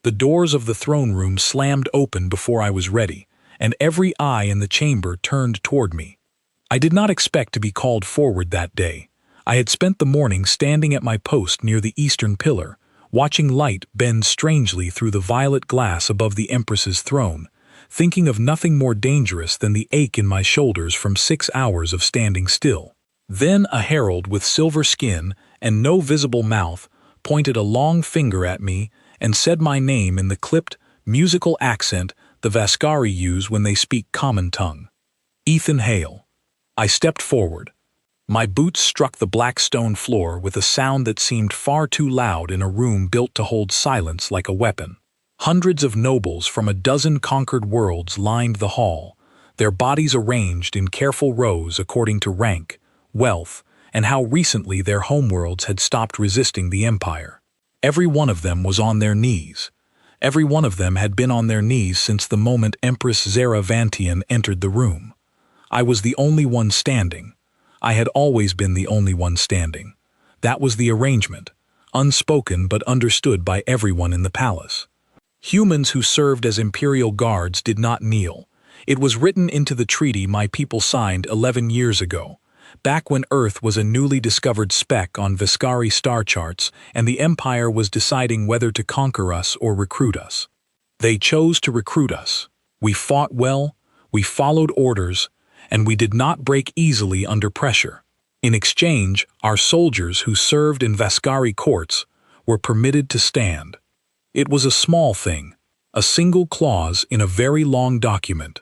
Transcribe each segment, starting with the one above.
The doors of the throne room slammed open before I was ready, and every eye in the chamber turned toward me. I did not expect to be called forward that day. I had spent the morning standing at my post near the eastern pillar, watching light bend strangely through the violet glass above the Empress's throne, thinking of nothing more dangerous than the ache in my shoulders from 6 hours of standing still. Then a herald with silver skin and no visible mouth pointed a long finger at me and said my name in the clipped, musical accent the Vascari use when they speak common tongue. Ethan Hale. I stepped forward. My boots struck the black stone floor with a sound that seemed far too loud in a room built to hold silence like a weapon. Hundreds of nobles from a dozen conquered worlds lined the hall, their bodies arranged in careful rows according to rank, wealth, and how recently their homeworlds had stopped resisting the Empire. Every one of them was on their knees. Every one of them had been on their knees since the moment Empress Zara Vantian entered the room. I was the only one standing. I had always been the only one standing. That was the arrangement, unspoken but understood by everyone in the palace. Humans who served as imperial guards did not kneel. It was written into the treaty my people signed 11 years ago, back when Earth was a newly discovered speck on Vascari star charts and the Empire was deciding whether to conquer us or recruit us. They chose to recruit us. We fought well, we followed orders, and we did not break easily under pressure. In exchange, our soldiers who served in Vascari courts were permitted to stand. It was a small thing, a single clause in a very long document.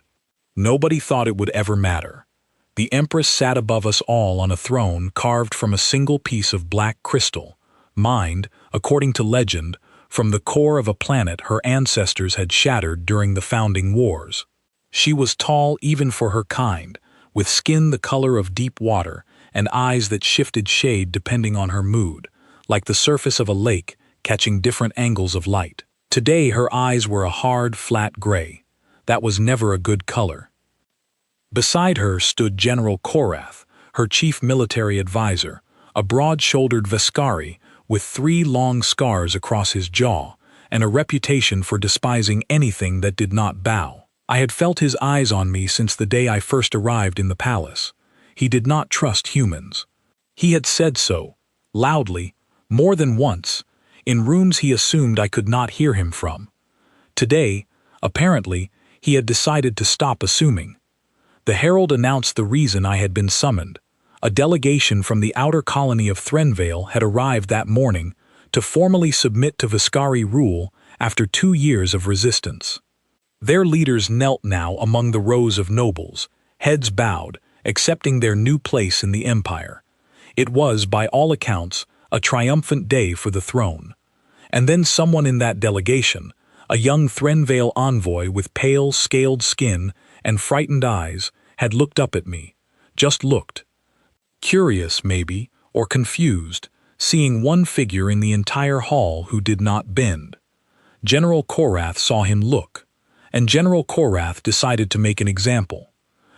Nobody thought it would ever matter. The Empress sat above us all on a throne carved from a single piece of black crystal, mined, according to legend, from the core of a planet her ancestors had shattered during the founding wars. She was tall even for her kind, with skin the color of deep water and eyes that shifted shade depending on her mood, like the surface of a lake catching different angles of light. Today her eyes were a hard, flat gray. That was never a good color. Beside her stood General Korath, her chief military advisor, a broad-shouldered Vascari with 3 long scars across his jaw and a reputation for despising anything that did not bow. I had felt his eyes on me since the day I first arrived in the palace. He did not trust humans. He had said so, loudly, more than once, in rooms he assumed I could not hear him from. Today, apparently, he had decided to stop assuming. The herald announced the reason I had been summoned. A delegation from the outer colony of Threnvale had arrived that morning to formally submit to Vascari rule after 2 years of resistance. Their leaders knelt now among the rows of nobles, heads bowed, accepting their new place in the empire. It was, by all accounts, a triumphant day for the throne. And then someone in that delegation, a young Threnvale envoy with pale, scaled skin and frightened eyes, had looked up at me. Just looked. Curious, maybe, or confused, seeing one figure in the entire hall who did not bend. General Korath saw him look, and General Korath decided to make an example.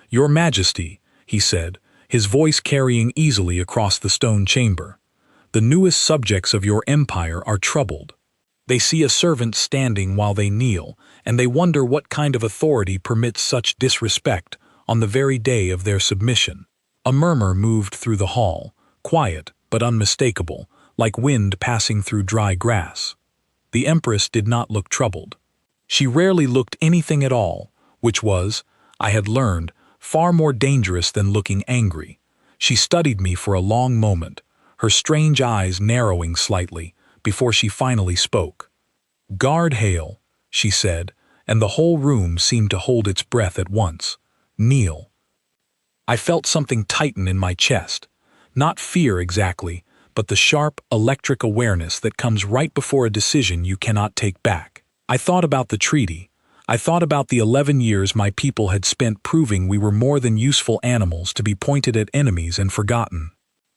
"Your Majesty," he said, his voice carrying easily across the stone chamber, "the newest subjects of your empire are troubled. They see a servant standing while they kneel, and they wonder what kind of authority permits such disrespect on the very day of their submission." A murmur moved through the hall, quiet but unmistakable, like wind passing through dry grass. The Empress did not look troubled. She rarely looked anything at all, which was, I had learned, far more dangerous than looking angry. She studied me for a long moment, her strange eyes narrowing slightly, before she finally spoke. "Guard Hale," she said, and the whole room seemed to hold its breath at once. "Kneel." I felt something tighten in my chest. Not fear exactly, but the sharp, electric awareness that comes right before a decision you cannot take back. I thought about the treaty. I thought about the 11 years my people had spent proving we were more than useful animals to be pointed at enemies and forgotten.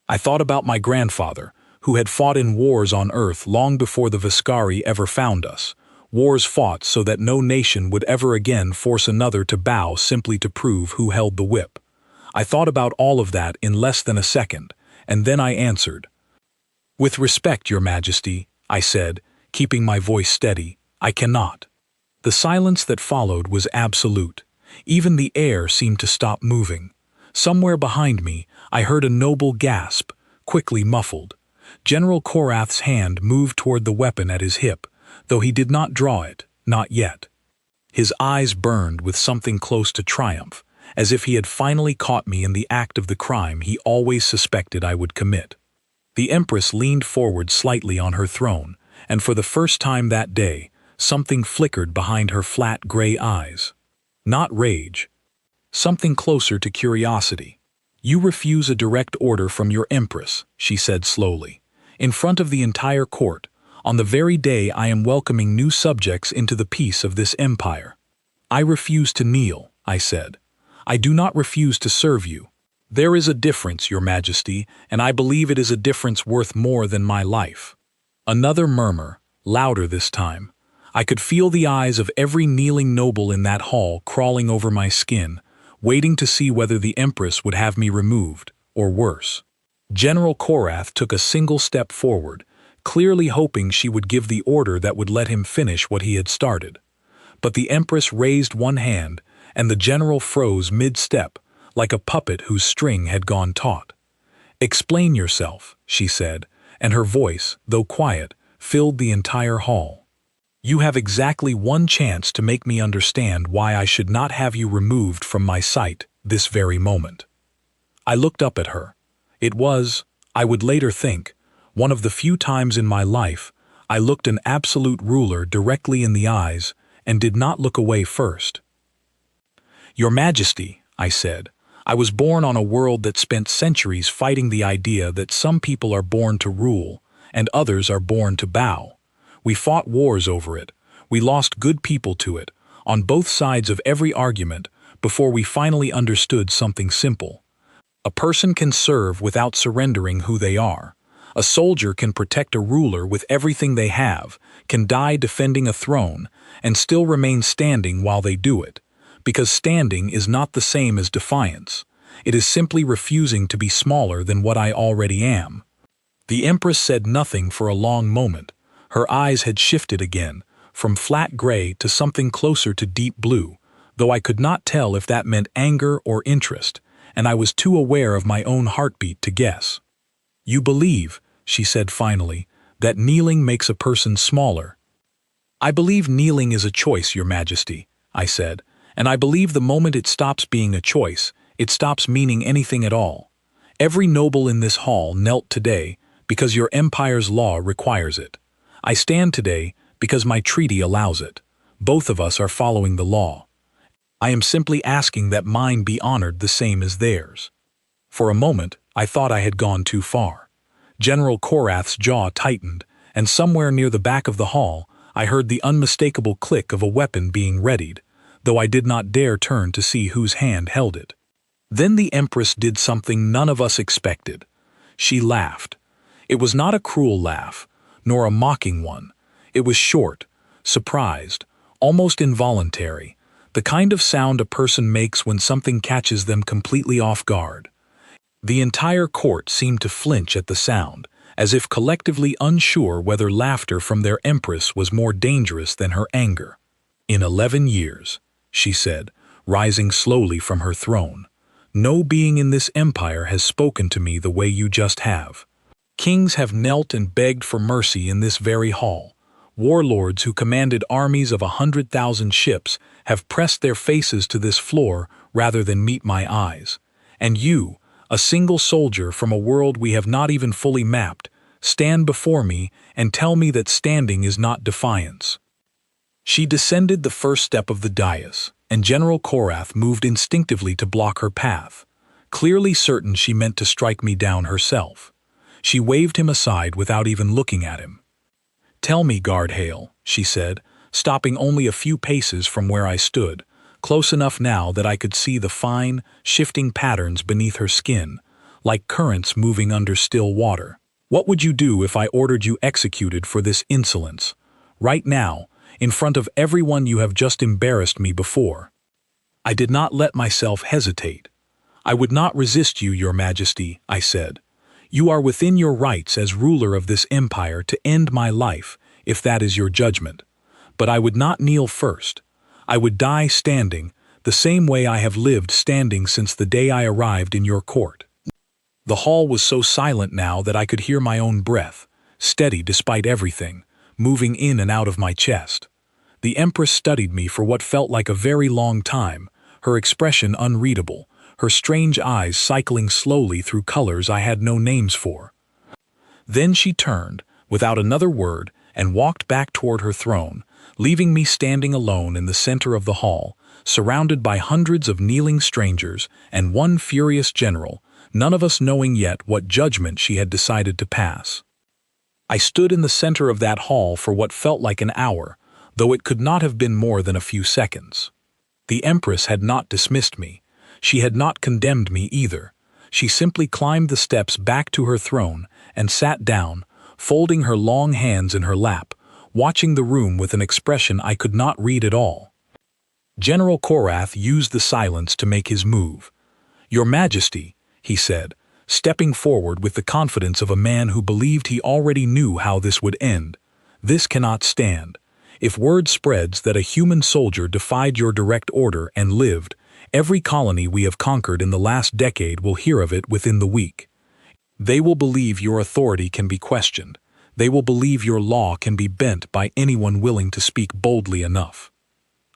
I thought about my grandfather, who had fought in wars on Earth long before the Vascari ever found us, wars fought so that no nation would ever again force another to bow simply to prove who held the whip. I thought about all of that in less than a second, and then I answered. "With respect, Your Majesty," I said, keeping my voice steady, I cannot." The silence that followed was absolute. Even the air seemed to stop moving. Somewhere behind me, I heard a noble gasp, quickly muffled. General Korath's hand moved toward the weapon at his hip, though he did not draw it, not yet. His eyes burned with something close to triumph, as if he had finally caught me in the act of the crime he always suspected I would commit. The Empress leaned forward slightly on her throne, and for the first time that day, something flickered behind her flat gray eyes. Not rage. Something closer to curiosity. "You refuse a direct order from your Empress," she said slowly, "in front of the entire court, on the very day I am welcoming new subjects into the peace of this empire." "I refuse to kneel," I said. "I do not refuse to serve you. There is a difference, Your Majesty, and I believe it is a difference worth more than my life." Another murmur, louder this time. I could feel the eyes of every kneeling noble in that hall crawling over my skin, waiting to see whether the Empress would have me removed, or worse. General Korath took a single step forward, clearly hoping she would give the order that would let him finish what he had started. But the Empress raised one hand, and the general froze mid-step, like a puppet whose string had gone taut. "Explain yourself," she said, and her voice, though quiet, filled the entire hall. "You have exactly one chance to make me understand why I should not have you removed from my sight this very moment." I looked up at her. It was, I would later think, one of the few times in my life I looked an absolute ruler directly in the eyes and did not look away first. "Your Majesty," I said, "I was born on a world that spent centuries fighting the idea that some people are born to rule and others are born to bow. We fought wars over it. We lost good people to it, on both sides of every argument, before we finally understood something simple. A person can serve without surrendering who they are. A soldier can protect a ruler with everything they have, can die defending a throne, and still remain standing while they do it. Because standing is not the same as defiance. It is simply refusing to be smaller than what I already am." The Empress said nothing for a long moment. Her eyes had shifted again, from flat gray to something closer to deep blue, though I could not tell if that meant anger or interest, and I was too aware of my own heartbeat to guess. "You believe," she said finally, "that kneeling makes a person smaller." "I believe kneeling is a choice, Your Majesty," I said, "and I believe the moment it stops being a choice, it stops meaning anything at all. Every noble in this hall knelt today because your empire's law requires it. I stand today because my treaty allows it. Both of us are following the law. I am simply asking that mine be honored the same as theirs." For a moment, I thought I had gone too far. General Korath's jaw tightened, and somewhere near the back of the hall, I heard the unmistakable click of a weapon being readied, though I did not dare turn to see whose hand held it. Then the Empress did something none of us expected. She laughed. It was not a cruel laugh, nor a mocking one. It was short, surprised, almost involuntary, the kind of sound a person makes when something catches them completely off guard. The entire court seemed to flinch at the sound, as if collectively unsure whether laughter from their Empress was more dangerous than her anger. "In 11 years, she said, rising slowly from her throne, "no being in this empire has spoken to me the way you just have. Kings have knelt and begged for mercy in this very hall. Warlords who commanded armies of 100,000 ships have pressed their faces to this floor rather than meet my eyes. And you, a single soldier from a world we have not even fully mapped, stand before me and tell me that standing is not defiance." She descended the first step of the dais, and General Korath moved instinctively to block her path, clearly certain she meant to strike me down herself. She waved him aside without even looking at him. "Tell me, Guard Hale," she said, stopping only a few paces from where I stood, close enough now that I could see the fine, shifting patterns beneath her skin, like currents moving under still water. "What would you do if I ordered you executed for this insolence? Right now, in front of everyone you have just embarrassed me before." I did not let myself hesitate. "I would not resist you, Your Majesty," I said. "You are within your rights as ruler of this empire to end my life, if that is your judgment. But I would not kneel first. I would die standing, the same way I have lived standing since the day I arrived in your court. The hall was so silent now that I could hear my own breath, steady despite everything, moving in and out of my chest. The Empress studied me for what felt like a very long time, her expression unreadable, her strange eyes cycling slowly through colors I had no names for. Then she turned, without another word, and walked back toward her throne, leaving me standing alone in the center of the hall, surrounded by hundreds of kneeling strangers and one furious general, none of us knowing yet what judgment she had decided to pass. I stood in the center of that hall for what felt like an hour, though it could not have been more than a few seconds. The Empress had not dismissed me. She had not condemned me either. She simply climbed the steps back to her throne and sat down, folding her long hands in her lap, watching the room with an expression I could not read at all. General Korath used the silence to make his move. "Your Majesty," he said, stepping forward with the confidence of a man who believed he already knew how this would end. "This cannot stand. If word spreads that a human soldier defied your direct order and lived, every colony we have conquered in the last decade will hear of it within the week. They will believe your authority can be questioned. They will believe your law can be bent by anyone willing to speak boldly enough."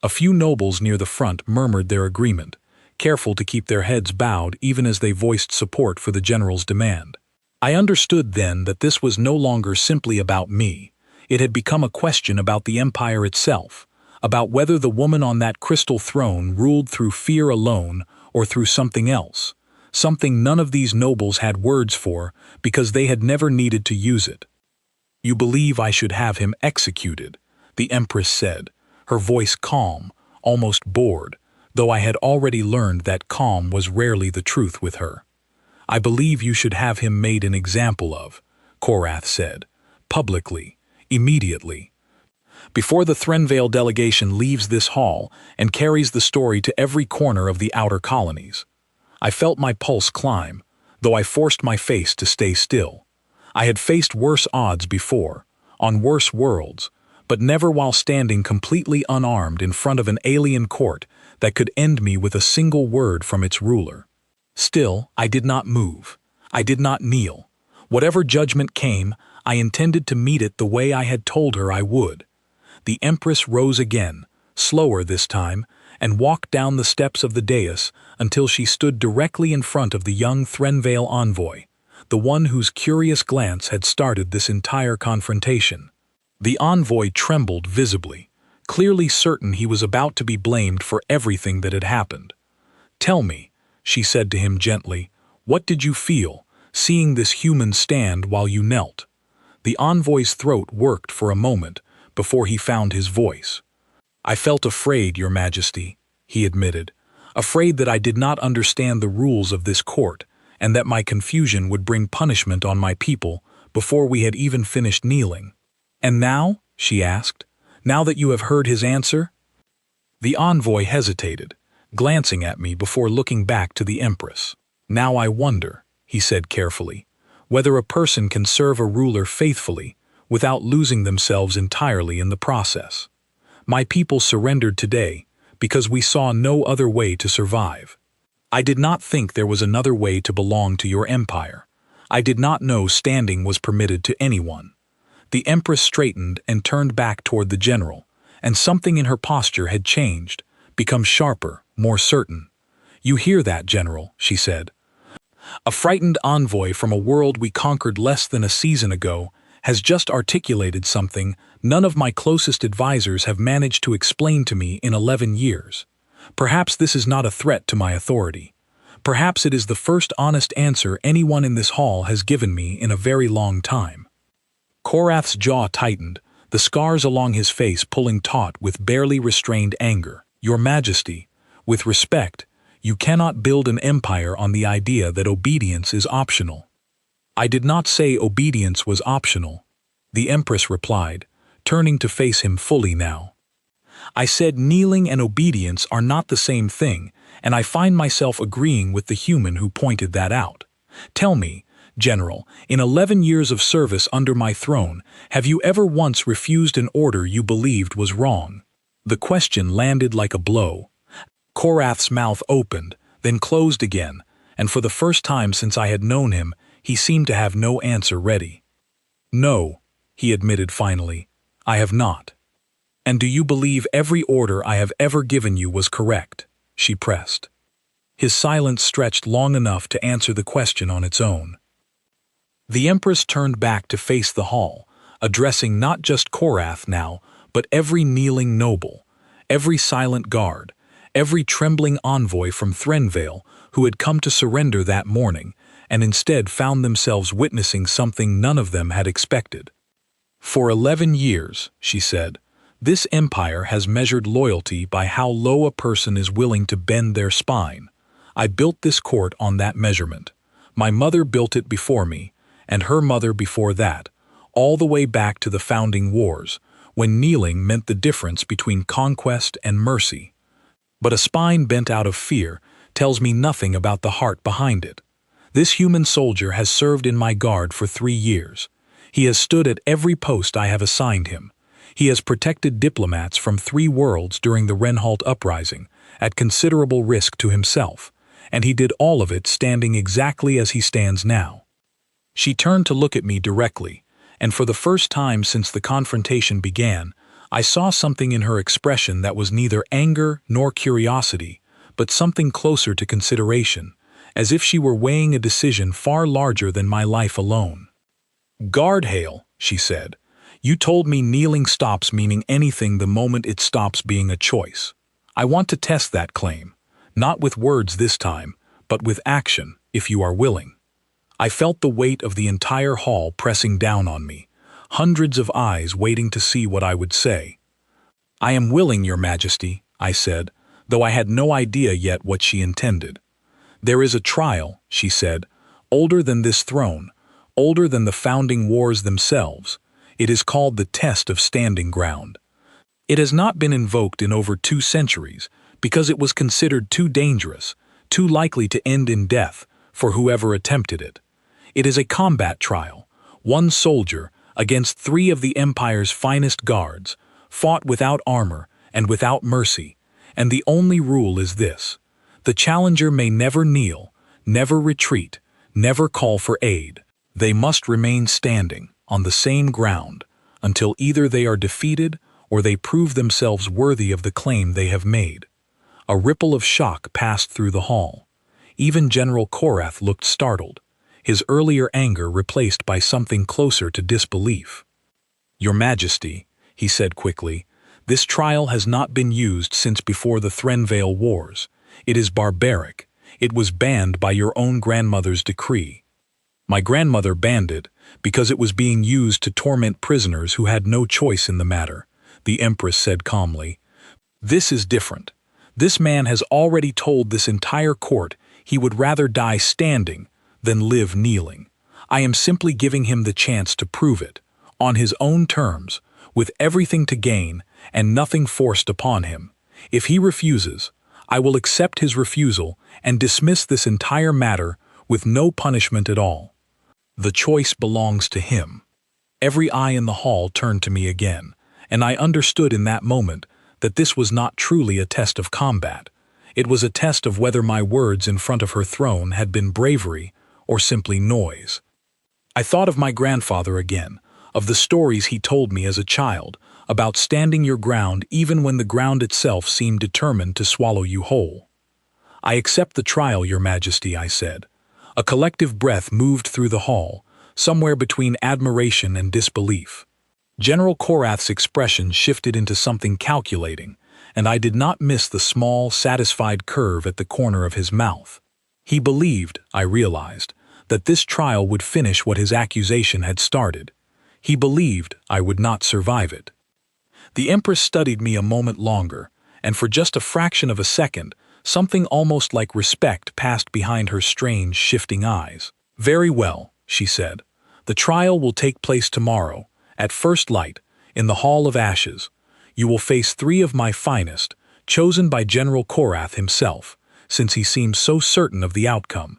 A few nobles near the front murmured their agreement, careful to keep their heads bowed even as they voiced support for the general's demand. I understood then that this was no longer simply about me. It had become a question about the empire itself, about whether the woman on that crystal throne ruled through fear alone or through something else, something none of these nobles had words for because they had never needed to use it. "You believe I should have him executed," the Empress said, her voice calm, almost bored, though I had already learned that calm was rarely the truth with her. "I believe you should have him made an example of," Korath said, "publicly, immediately. Before the Threnvale delegation leaves this hall and carries the story to every corner of the outer colonies." I felt my pulse climb, though I forced my face to stay still. I had faced worse odds before, on worse worlds, but never while standing completely unarmed in front of an alien court that could end me with a single word from its ruler. Still, I did not move. I did not kneel. Whatever judgment came, I intended to meet it the way I had told her I would. The Empress rose again, slower this time, and walked down the steps of the dais until she stood directly in front of the young Threnvale envoy, the one whose curious glance had started this entire confrontation. The envoy trembled visibly, clearly certain he was about to be blamed for everything that had happened. "Tell me," she said to him gently, "what did you feel, seeing this human stand while you knelt?" The envoy's throat worked for a moment before he found his voice. "I felt afraid, Your Majesty," he admitted, "afraid that I did not understand the rules of this court and that my confusion would bring punishment on my people before we had even finished kneeling." "And now?" she asked. "Now that you have heard his answer?" The envoy hesitated, glancing at me before looking back to the Empress. "Now I wonder," he said carefully, "whether a person can serve a ruler faithfully without losing themselves entirely in the process. My people surrendered today because we saw no other way to survive. I did not think there was another way to belong to your empire. I did not know standing was permitted to anyone." The Empress straightened and turned back toward the general, and something in her posture had changed, become sharper, more certain. "You hear that, General," she said. "A frightened envoy from a world we conquered less than a season ago has just articulated something none of my closest advisors have managed to explain to me in 11 years. Perhaps this is not a threat to my authority. Perhaps it is the first honest answer anyone in this hall has given me in a very long time." Korath's jaw tightened, the scars along his face pulling taut with barely restrained anger. "Your Majesty, with respect, you cannot build an empire on the idea that obedience is optional." "I did not say obedience was optional," the Empress replied, turning to face him fully now. "I said kneeling and obedience are not the same thing, and I find myself agreeing with the human who pointed that out. Tell me, General, in 11 years of service under my throne, have you ever once refused an order you believed was wrong? The question landed like a blow. Korath's mouth opened, then closed again, and for the first time since I had known him, he seemed to have no answer ready. No, he admitted finally, I have not. And do you believe every order I have ever given you was correct? She pressed. His silence stretched long enough to answer the question on its own. The Empress turned back to face the hall, addressing not just Korath now, but every kneeling noble, every silent guard, every trembling envoy from Threnvale who had come to surrender that morning and instead found themselves witnessing something none of them had expected. For 11 years, she said, this empire has measured loyalty by how low a person is willing to bend their spine. I built this court on that measurement. My mother built it before me, and her mother before that, all the way back to the founding wars, when kneeling meant the difference between conquest and mercy. But a spine bent out of fear tells me nothing about the heart behind it. This human soldier has served in my guard for 3 years. He has stood at every post I have assigned him. He has protected diplomats from 3 worlds during the Renhalt uprising, at considerable risk to himself, and he did all of it standing exactly as he stands now. She turned to look at me directly, and for the first time since the confrontation began, I saw something in her expression that was neither anger nor curiosity, but something closer to consideration, as if she were weighing a decision far larger than my life alone. Guardhail, she said, you told me kneeling stops meaning anything the moment it stops being a choice. I want to test that claim, not with words this time, but with action, if you are willing. I felt the weight of the entire hall pressing down on me, hundreds of eyes waiting to see what I would say. I am willing, Your Majesty, I said, though I had no idea yet what she intended. There is a trial, she said, older than this throne, older than the founding wars themselves. It is called the Test of Standing Ground. It has not been invoked in over 2 centuries because it was considered too dangerous, too likely to end in death for whoever attempted it. It is a combat trial, 1 soldier against 3 of the Empire's finest guards, fought without armor and without mercy, and the only rule is this: the challenger may never kneel, never retreat, never call for aid. They must remain standing on the same ground until either they are defeated or they prove themselves worthy of the claim they have made. A ripple of shock passed through the hall. Even General Korath looked startled, his earlier anger replaced by something closer to disbelief. Your Majesty, he said quickly, this trial has not been used since before the Threnvale Wars. It is barbaric. It was banned by your own grandmother's decree. My grandmother banned it because it was being used to torment prisoners who had no choice in the matter, the Empress said calmly. This is different. This man has already told this entire court he would rather die standing than live kneeling. I am simply giving him the chance to prove it, on his own terms, with everything to gain and nothing forced upon him. If he refuses, I will accept his refusal and dismiss this entire matter with no punishment at all. The choice belongs to him. Every eye in the hall turned to me again, and I understood in that moment that this was not truly a test of combat. It was a test of whether my words in front of her throne had been bravery or simply noise. I thought of my grandfather again, of the stories he told me as a child, about standing your ground even when the ground itself seemed determined to swallow you whole. I accept the trial, Your Majesty, I said. A collective breath moved through the hall, somewhere between admiration and disbelief. General Korath's expression shifted into something calculating, and I did not miss the small, satisfied curve at the corner of his mouth. He believed, I realized, that this trial would finish what his accusation had started. He believed I would not survive it. The Empress studied me a moment longer, and for just a fraction of a second, something almost like respect passed behind her strange, shifting eyes. Very well, she said. The trial will take place tomorrow, at first light, in the Hall of Ashes. You will face 3 of my finest, chosen by General Korath himself, since he seems so certain of the outcome.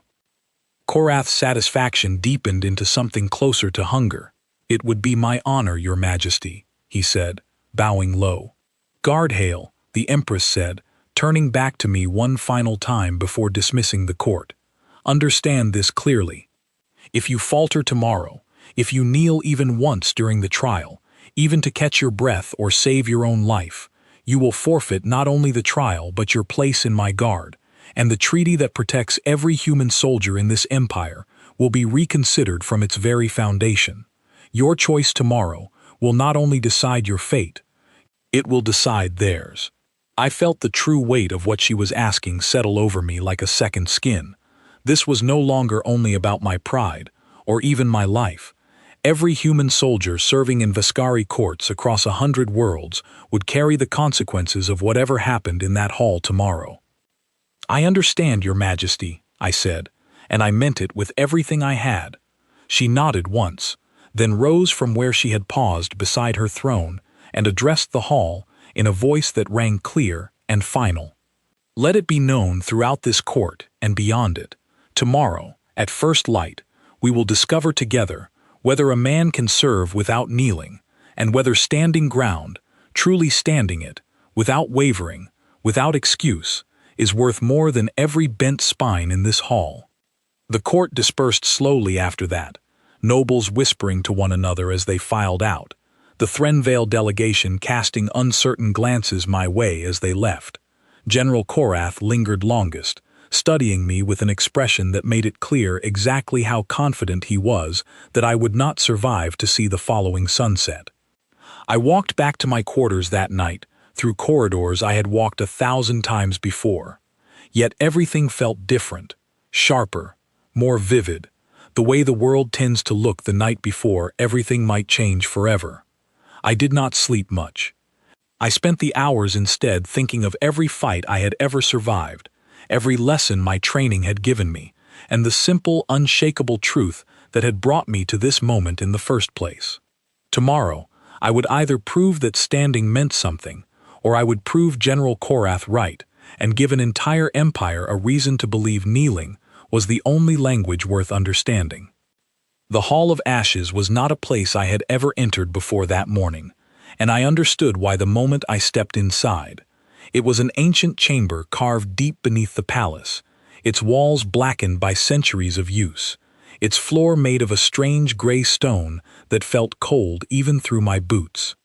Korath's satisfaction deepened into something closer to hunger. "It would be my honor, Your Majesty," he said, bowing low. "Guard hail," the Empress said, turning back to me one final time before dismissing the court. "Understand this clearly. If you falter tomorrow, if you kneel even once during the trial, even to catch your breath or save your own life, you will forfeit not only the trial but your place in my guard, and the treaty that protects every human soldier in this empire will be reconsidered from its very foundation. Your choice tomorrow will not only decide your fate, it will decide theirs." I felt the true weight of what she was asking settle over me like a second skin. This was no longer only about my pride, or even my life. Every human soldier serving in Veskari courts across 100 worlds would carry the consequences of whatever happened in that hall tomorrow. "I understand, Your Majesty," I said, and I meant it with everything I had. She nodded once, then rose from where she had paused beside her throne and addressed the hall in a voice that rang clear and final. "Let it be known throughout this court and beyond it, tomorrow, at first light, we will discover together whether a man can serve without kneeling, and whether standing ground, truly standing it, without wavering, without excuse, is worth more than every bent spine in this hall." The court dispersed slowly after that, nobles whispering to one another as they filed out, the Threnvale delegation casting uncertain glances my way as they left. General Korath lingered longest, studying me with an expression that made it clear exactly how confident he was that I would not survive to see the following sunset. I walked back to my quarters that night, through corridors I had walked 1,000 times before. Yet everything felt different, sharper, more vivid, the way the world tends to look the night before everything might change forever. I did not sleep much. I spent the hours instead thinking of every fight I had ever survived, every lesson my training had given me, and the simple, unshakable truth that had brought me to this moment in the first place. Tomorrow, I would either prove that standing meant something, or I would prove General Korath right, and give an entire empire a reason to believe kneeling was the only language worth understanding. The Hall of Ashes was not a place I had ever entered before that morning, and I understood why the moment I stepped inside. It was an ancient chamber carved deep beneath the palace, its walls blackened by centuries of use, its floor made of a strange gray stone that felt cold even through my boots.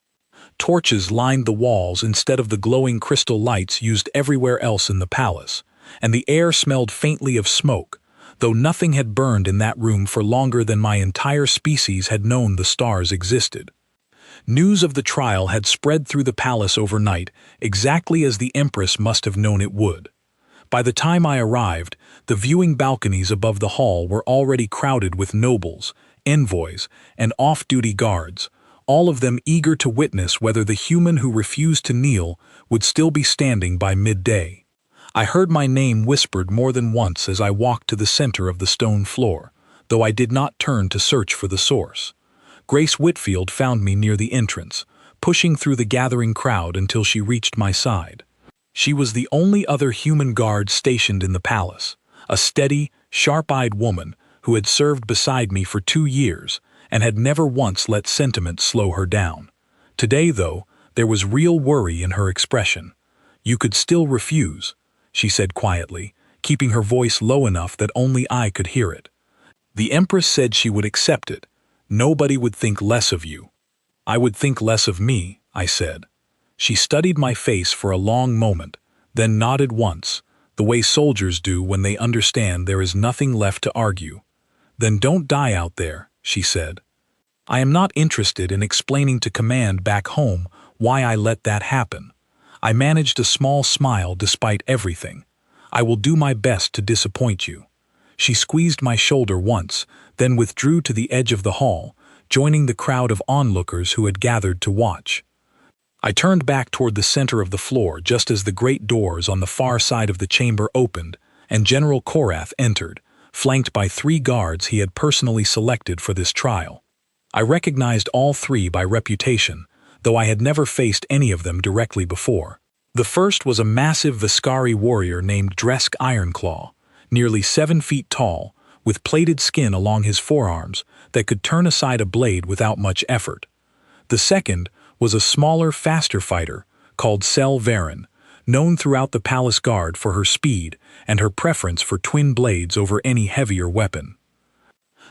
Torches lined the walls instead of the glowing crystal lights used everywhere else in the palace, and the air smelled faintly of smoke, though nothing had burned in that room for longer than my entire species had known the stars existed. News of the trial had spread through the palace overnight, exactly as the Empress must have known it would. By the time I arrived, the viewing balconies above the hall were already crowded with nobles, envoys, and off-duty guards, all of them eager to witness whether the human who refused to kneel would still be standing by midday. I heard my name whispered more than once as I walked to the center of the stone floor, though I did not turn to search for the source. Grace Whitfield found me near the entrance, pushing through the gathering crowd until she reached my side. She was the only other human guard stationed in the palace, a steady, sharp-eyed woman who had served beside me for 2 years and had never once let sentiment slow her down. Today, though, there was real worry in her expression. "You could still refuse," she said quietly, keeping her voice low enough that only I could hear it. "The Empress said she would accept it. Nobody would think less of you." "I would think less of me," I said. She studied my face for a long moment, then nodded once, the way soldiers do when they understand there is nothing left to argue. "Then don't die out there," she said. I am not interested in explaining to command back home why I let that happen. I managed a small smile despite everything. "I will do my best to disappoint you." She squeezed my shoulder once, then withdrew to the edge of the hall, joining the crowd of onlookers who had gathered to watch. I turned back toward the center of the floor just as the great doors on the far side of the chamber opened, and General Korath entered, flanked by 3 guards he had personally selected for this trial. I recognized all 3 by reputation, though I had never faced any of them directly before. The first was a massive Veskari warrior named Dresk Ironclaw, nearly 7 feet tall, with plated skin along his forearms that could turn aside a blade without much effort. The second was a smaller, faster fighter called Sel Varen, known throughout the palace guard for her speed and her preference for twin blades over any heavier weapon.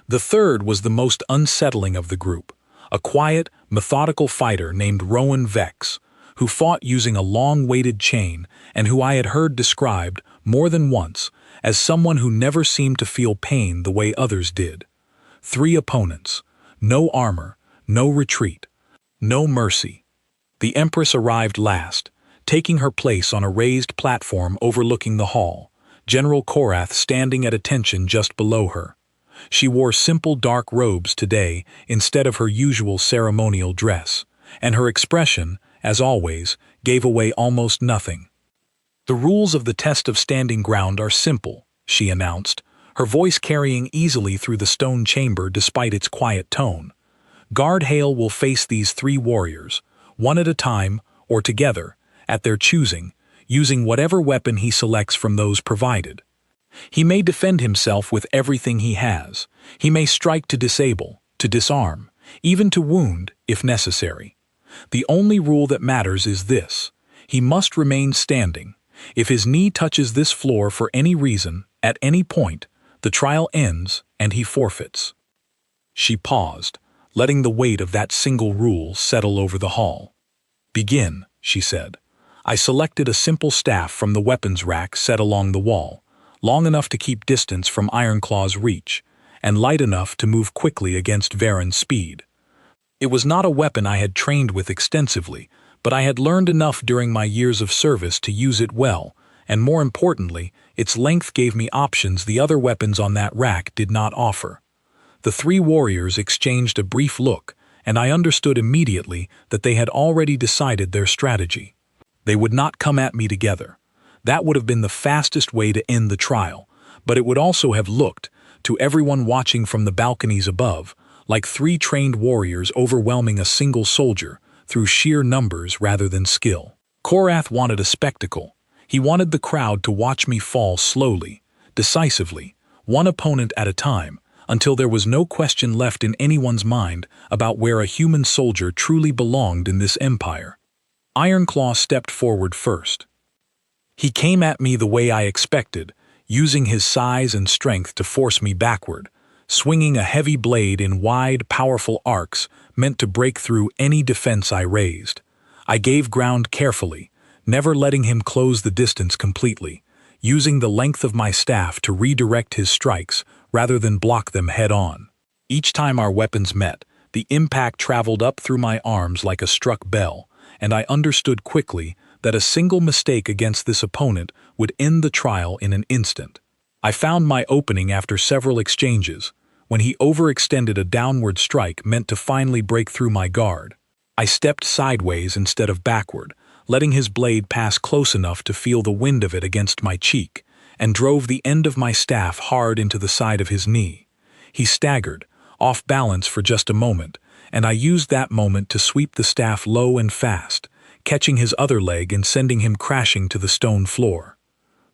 The third was the most unsettling of the group, a quiet, methodical fighter named Rowan Vex, who fought using a long-weighted chain and who I had heard described more than once as someone who never seemed to feel pain the way others did. 3 opponents, no armor, no retreat, no mercy. The Empress arrived last, taking her place on a raised platform overlooking the hall, General Korath standing at attention just below her. She wore simple dark robes today instead of her usual ceremonial dress, and her expression, as always, gave away almost nothing. "The rules of the test of standing ground are simple," she announced, her voice carrying easily through the stone chamber despite its quiet tone. "Guard Hale will face these 3 warriors, one at a time or together, at their choosing, using whatever weapon he selects from those provided. He may defend himself with everything he has. He may strike to disable, to disarm, even to wound if necessary. The only rule that matters is this: he must remain standing. If his knee touches this floor for any reason, at any point, the trial ends and he forfeits." She paused, letting the weight of that single rule settle over the hall. "Begin," she said. I selected a simple staff from the weapons rack set along the wall, long enough to keep distance from Ironclaw's reach, and light enough to move quickly against Varen's speed. It was not a weapon I had trained with extensively, but I had learned enough during my years of service to use it well, and more importantly, its length gave me options the other weapons on that rack did not offer. The 3 warriors exchanged a brief look, and I understood immediately that they had already decided their strategy. They would not come at me together. That would have been the fastest way to end the trial, but it would also have looked, to everyone watching from the balconies above, like 3 trained warriors overwhelming a single soldier through sheer numbers rather than skill. Korath wanted a spectacle. He wanted the crowd to watch me fall slowly, decisively, one opponent at a time, until there was no question left in anyone's mind about where a human soldier truly belonged in this empire. Ironclaw stepped forward first. He came at me the way I expected, using his size and strength to force me backward, swinging a heavy blade in wide, powerful arcs meant to break through any defense I raised. I gave ground carefully, never letting him close the distance completely, using the length of my staff to redirect his strikes rather than block them head-on. Each time our weapons met, the impact traveled up through my arms like a struck bell, and I understood quickly that a single mistake against this opponent would end the trial in an instant. I found my opening after several exchanges, when he overextended a downward strike meant to finally break through my guard. I stepped sideways instead of backward, letting his blade pass close enough to feel the wind of it against my cheek, and drove the end of my staff hard into the side of his knee. He staggered, off balance for just a moment, and I used that moment to sweep the staff low and fast, catching his other leg and sending him crashing to the stone floor.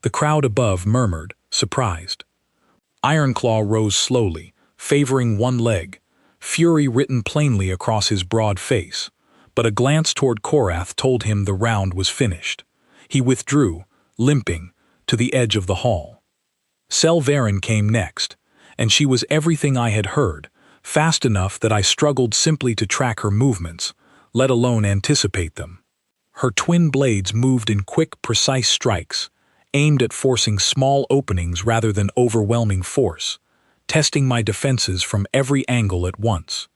The crowd above murmured, surprised. Ironclaw rose slowly, favoring one leg, fury written plainly across his broad face, but a glance toward Korath told him the round was finished. He withdrew, limping, to the edge of the hall. Sel Varen came next, and she was everything I had heard, fast enough that I struggled simply to track her movements, let alone anticipate them. Her twin blades moved in quick, precise strikes, aimed at forcing small openings rather than overwhelming force, testing my defenses from every angle at once.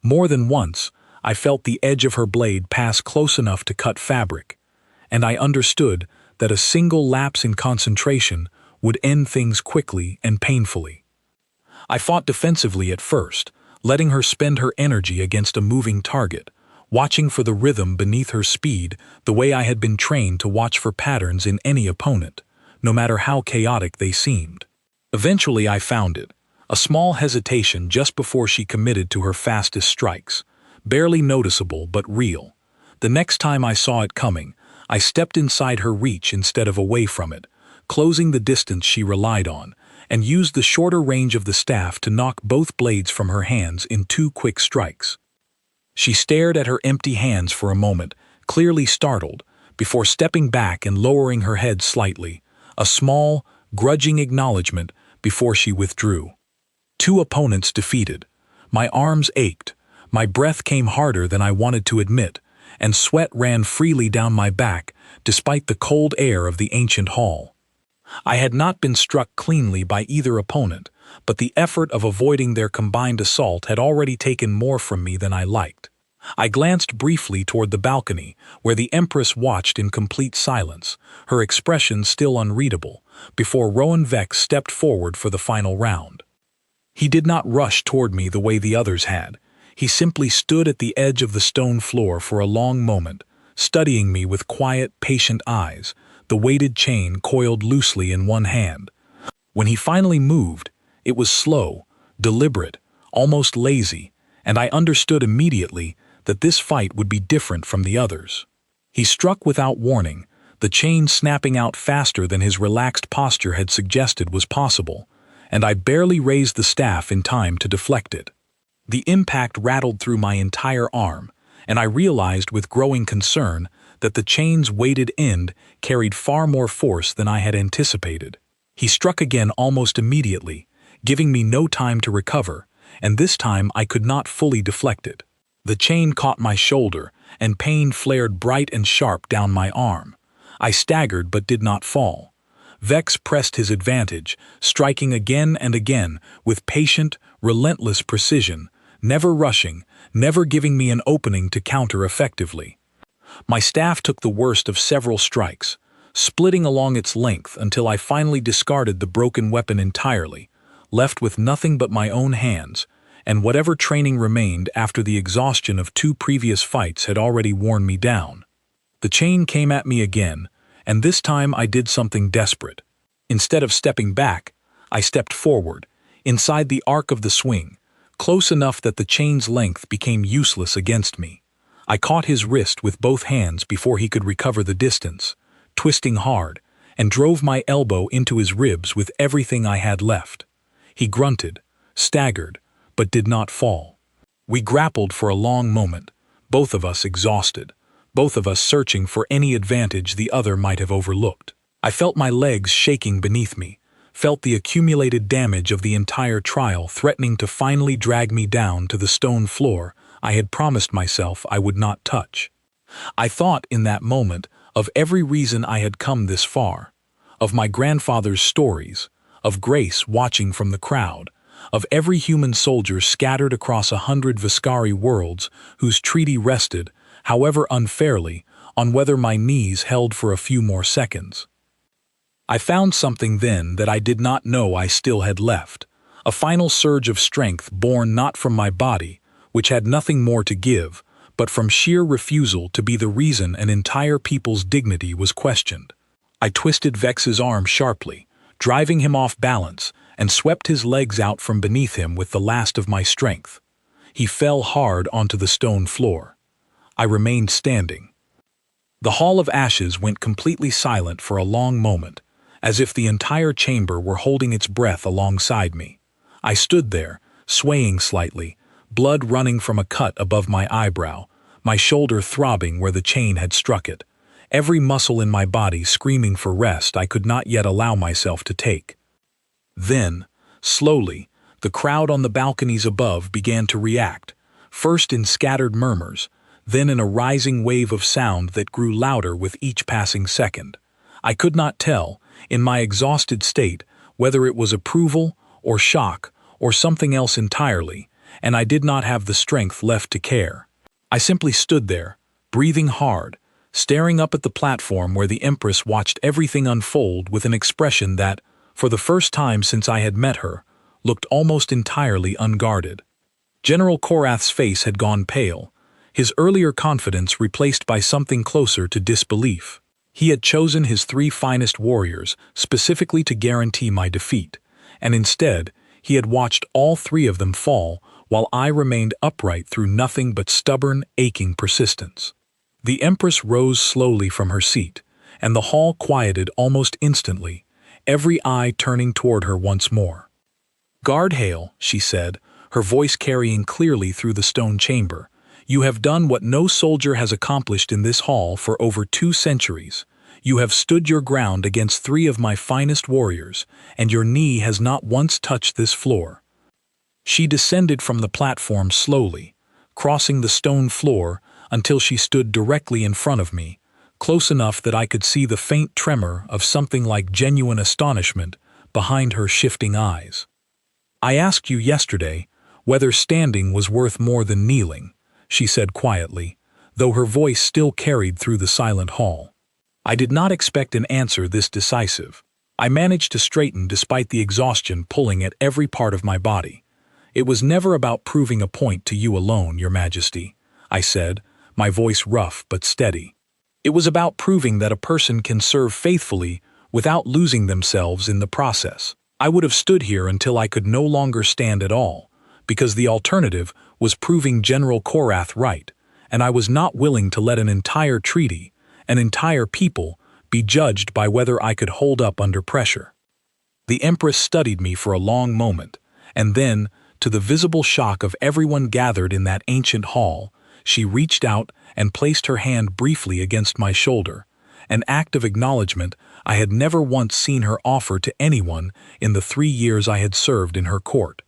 More than once, I felt the edge of her blade pass close enough to cut fabric, and I understood that a single lapse in concentration would end things quickly and painfully. I fought defensively at first, letting her spend her energy against a moving target, watching for the rhythm beneath her speed the way I had been trained to watch for patterns in any opponent, no matter how chaotic they seemed. Eventually I found it, a small hesitation just before she committed to her fastest strikes, barely noticeable but real. The next time I saw it coming, I stepped inside her reach instead of away from it, closing the distance she relied on, and used the shorter range of the staff to knock both blades from her hands in 2 quick strikes. She stared at her empty hands for a moment, clearly startled, before stepping back and lowering her head slightly, a small, grudging acknowledgement before she withdrew. 2 opponents defeated. My arms ached, my breath came harder than I wanted to admit, and sweat ran freely down my back despite the cold air of the ancient hall. I had not been struck cleanly by either opponent, but the effort of avoiding their combined assault had already taken more from me than I liked. I glanced briefly toward the balcony, where the Empress watched in complete silence, her expression still unreadable, before Rowan Vex stepped forward for the final round. He did not rush toward me the way the others had. He simply stood at the edge of the stone floor for a long moment, studying me with quiet, patient eyes, the weighted chain coiled loosely in one hand. When he finally moved, it was slow, deliberate, almost lazy, and I understood immediately that this fight would be different from the others. He struck without warning, the chain snapping out faster than his relaxed posture had suggested was possible, and I barely raised the staff in time to deflect it. The impact rattled through my entire arm, and I realized with growing concern that the chain's weighted end carried far more force than I had anticipated. He struck again almost immediately, giving me no time to recover, and this time I could not fully deflect it. The chain caught my shoulder, and pain flared bright and sharp down my arm. I staggered but did not fall. Vex pressed his advantage, striking again and again with patient, relentless precision, never rushing, never giving me an opening to counter effectively. My staff took the worst of several strikes, splitting along its length until I finally discarded the broken weapon entirely, left with nothing but my own hands, and whatever training remained after the exhaustion of 2 previous fights had already worn me down. The chain came at me again, and this time I did something desperate. Instead of stepping back, I stepped forward, inside the arc of the swing, close enough that the chain's length became useless against me. I caught his wrist with both hands before he could recover the distance, twisting hard, and drove my elbow into his ribs with everything I had left. He grunted, staggered, but did not fall. We grappled for a long moment, both of us exhausted, both of us searching for any advantage the other might have overlooked. I felt my legs shaking beneath me, felt the accumulated damage of the entire trial threatening to finally drag me down to the stone floor I had promised myself I would not touch. I thought in that moment of every reason I had come this far, of my grandfather's stories, of Grace watching from the crowd, of every human soldier scattered across 100 Viscari worlds whose treaty rested, however unfairly, on whether my knees held for a few more seconds. I found something then that I did not know I still had left, a final surge of strength born not from my body, which had nothing more to give, but from sheer refusal to be the reason an entire people's dignity was questioned. I twisted Vex's arm sharply, driving him off balance, and swept his legs out from beneath him with the last of my strength. He fell hard onto the stone floor. I remained standing. The Hall of Ashes went completely silent for a long moment, as if the entire chamber were holding its breath alongside me. I stood there, swaying slightly, blood running from a cut above my eyebrow, my shoulder throbbing where the chain had struck it, every muscle in my body screaming for rest I could not yet allow myself to take. Then, slowly, the crowd on the balconies above began to react, first in scattered murmurs, then in a rising wave of sound that grew louder with each passing second. I could not tell, in my exhausted state, whether it was approval or shock or something else entirely, and I did not have the strength left to care. I simply stood there, breathing hard, staring up at the platform where the Empress watched everything unfold with an expression that, for the first time since I had met her, looked almost entirely unguarded. General Korath's face had gone pale, his earlier confidence replaced by something closer to disbelief. He had chosen his 3 finest warriors specifically to guarantee my defeat, and instead, he had watched all 3 of them fall while I remained upright through nothing but stubborn, aching persistence. The Empress rose slowly from her seat, and the hall quieted almost instantly, every eye turning toward her once more. "Guard hail," she said, her voice carrying clearly through the stone chamber. "You have done what no soldier has accomplished in this hall for over 2 centuries. You have stood your ground against 3 of my finest warriors, and your knee has not once touched this floor." She descended from the platform slowly, crossing the stone floor until she stood directly in front of me, close enough that I could see the faint tremor of something like genuine astonishment behind her shifting eyes. "I asked you yesterday whether standing was worth more than kneeling," she said quietly, though her voice still carried through the silent hall. I did not expect an answer this decisive. I managed to straighten despite the exhaustion pulling at every part of my body. "It was never about proving a point to you alone, Your Majesty," I said, my voice rough but steady. "It was about proving that a person can serve faithfully without losing themselves in the process. I would have stood here until I could no longer stand at all, because the alternative was proving General Korath right, and I was not willing to let an entire treaty, an entire people, be judged by whether I could hold up under pressure." The Empress studied me for a long moment, and then, to the visible shock of everyone gathered in that ancient hall, she reached out and placed her hand briefly against my shoulder, an act of acknowledgement I had never once seen her offer to anyone in the 3 years I had served in her court.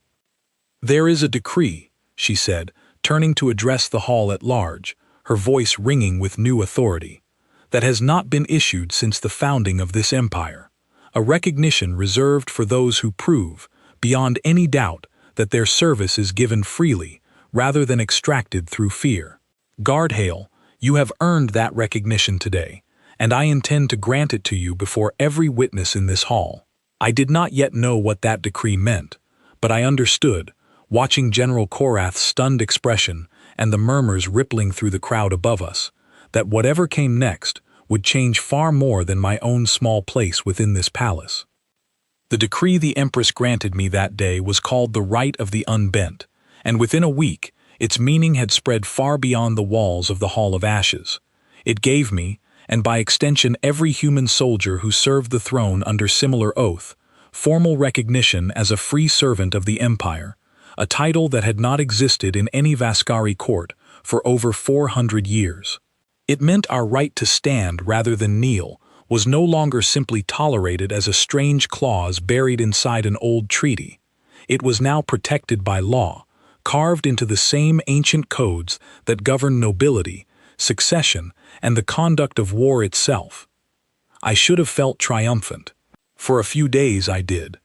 "There is a decree," she said, turning to address the hall at large, her voice ringing with new authority, "that has not been issued since the founding of this empire, a recognition reserved for those who prove, beyond any doubt, that their service is given freely, rather than extracted through fear. Guard hail, you have earned that recognition today, and I intend to grant it to you before every witness in this hall." I did not yet know what that decree meant, but I understood, watching General Korath's stunned expression and the murmurs rippling through the crowd above us, that whatever came next would change far more than my own small place within this palace. The decree the Empress granted me that day was called the Right of the Unbent, and within a week its meaning had spread far beyond the walls of the Hall of Ashes. It gave me, and by extension every human soldier who served the throne under similar oath, formal recognition as a free servant of the Empire, a title that had not existed in any Vaskari court for over 400 years. It meant our right to stand rather than kneel was no longer simply tolerated as a strange clause buried inside an old treaty. It was now protected by law, carved into the same ancient codes that govern nobility, succession, and the conduct of war itself. I should have felt triumphant. For a few days I did.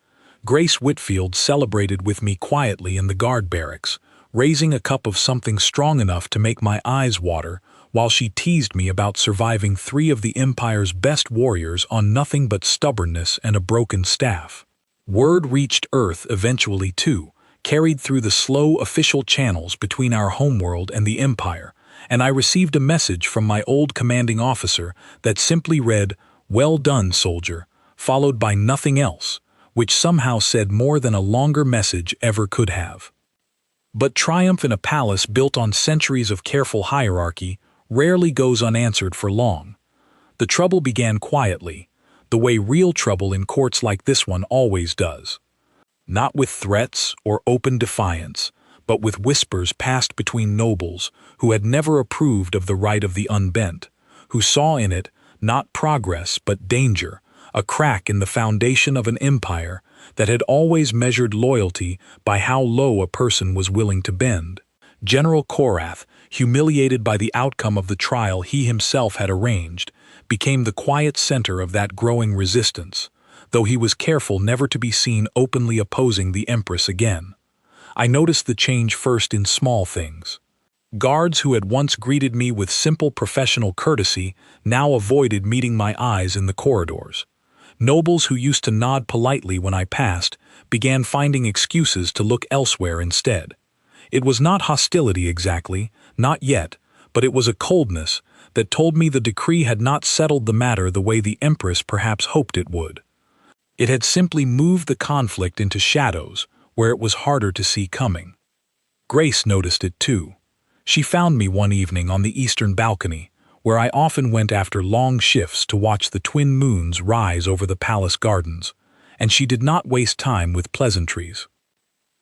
Grace Whitfield celebrated with me quietly in the guard barracks, raising a cup of something strong enough to make my eyes water while she teased me about surviving 3 of the Empire's best warriors on nothing but stubbornness and a broken staff. Word reached Earth eventually too, carried through the slow official channels between our homeworld and the Empire, and I received a message from my old commanding officer that simply read, "Well done, soldier," followed by nothing else, which somehow said more than a longer message ever could have. But triumph in a palace built on centuries of careful hierarchy rarely goes unanswered for long. The trouble began quietly, the way real trouble in courts like this one always does. Not with threats or open defiance, but with whispers passed between nobles who had never approved of the right of the unbent, who saw in it not progress but danger, a crack in the foundation of an empire that had always measured loyalty by how low a person was willing to bend. General Korath, humiliated by the outcome of the trial he himself had arranged, became the quiet center of that growing resistance, though he was careful never to be seen openly opposing the Empress again. I noticed the change first in small things. Guards who had once greeted me with simple professional courtesy now avoided meeting my eyes in the corridors. Nobles who used to nod politely when I passed began finding excuses to look elsewhere instead. It was not hostility exactly, not yet, but it was a coldness that told me the decree had not settled the matter the way the Empress perhaps hoped it would. It had simply moved the conflict into shadows where it was harder to see coming. Grace noticed it too. She found me one evening on the eastern balcony, where I often went after long shifts to watch the twin moons rise over the palace gardens, and she did not waste time with pleasantries.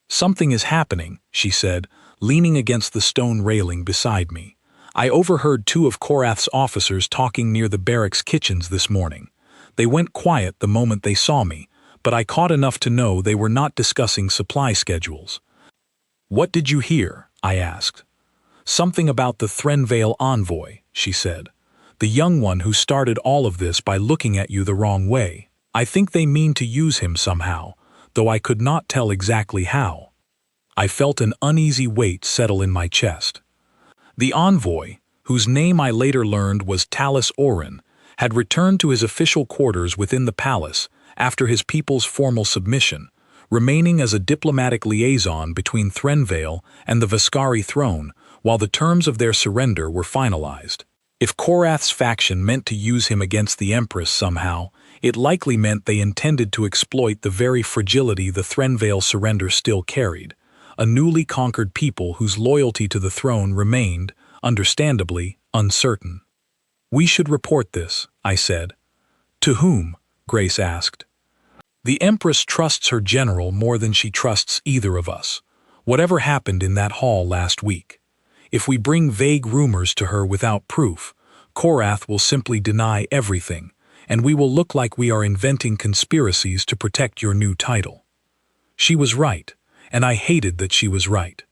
"Something is happening," she said, leaning against the stone railing beside me. "I overheard two of Korath's officers talking near the barracks kitchens this morning. They went quiet the moment they saw me, but I caught enough to know they were not discussing supply schedules." "What did you hear?" I asked. "Something about the Threnvale envoy," she said. "The young one who started all of this by looking at you the wrong way. I think they mean to use him somehow, though I could not tell exactly how." I felt an uneasy weight settle in my chest. The envoy, whose name I later learned was Talis Orin, had returned to his official quarters within the palace after his people's formal submission, remaining as a diplomatic liaison between Threnvale and the Vascari throne while the terms of their surrender were finalized. If Korath's faction meant to use him against the Empress somehow, it likely meant they intended to exploit the very fragility the Threnvale surrender still carried, a newly conquered people whose loyalty to the throne remained, understandably, uncertain. "We should report this," I said. "To whom?" Grace asked. "The Empress trusts her general more than she trusts either of us, whatever happened in that hall last week. If we bring vague rumors to her without proof, Korath will simply deny everything, and we will look like we are inventing conspiracies to protect your new title." She was right, and I hated that she was right.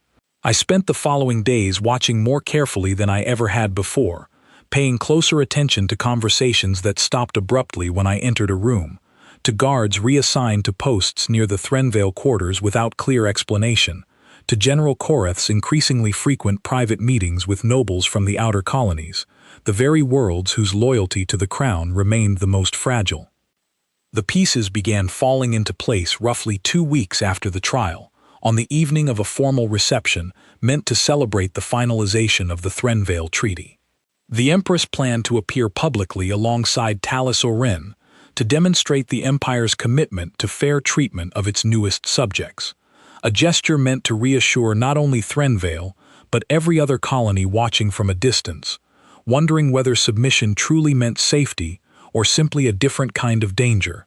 I spent the following days watching more carefully than I ever had before, paying closer attention to conversations that stopped abruptly when I entered a room, to guards reassigned to posts near the Threnvale quarters without clear explanation, to General Korath's increasingly frequent private meetings with nobles from the outer colonies, the very worlds whose loyalty to the crown remained the most fragile. The pieces began falling into place roughly 2 weeks after the trial, on the evening of a formal reception meant to celebrate the finalization of the Threnvale Treaty. The Empress planned to appear publicly alongside Talis Orin to demonstrate the Empire's commitment to fair treatment of its newest subjects, a gesture meant to reassure not only Threnvale, but every other colony watching from a distance, wondering whether submission truly meant safety or simply a different kind of danger.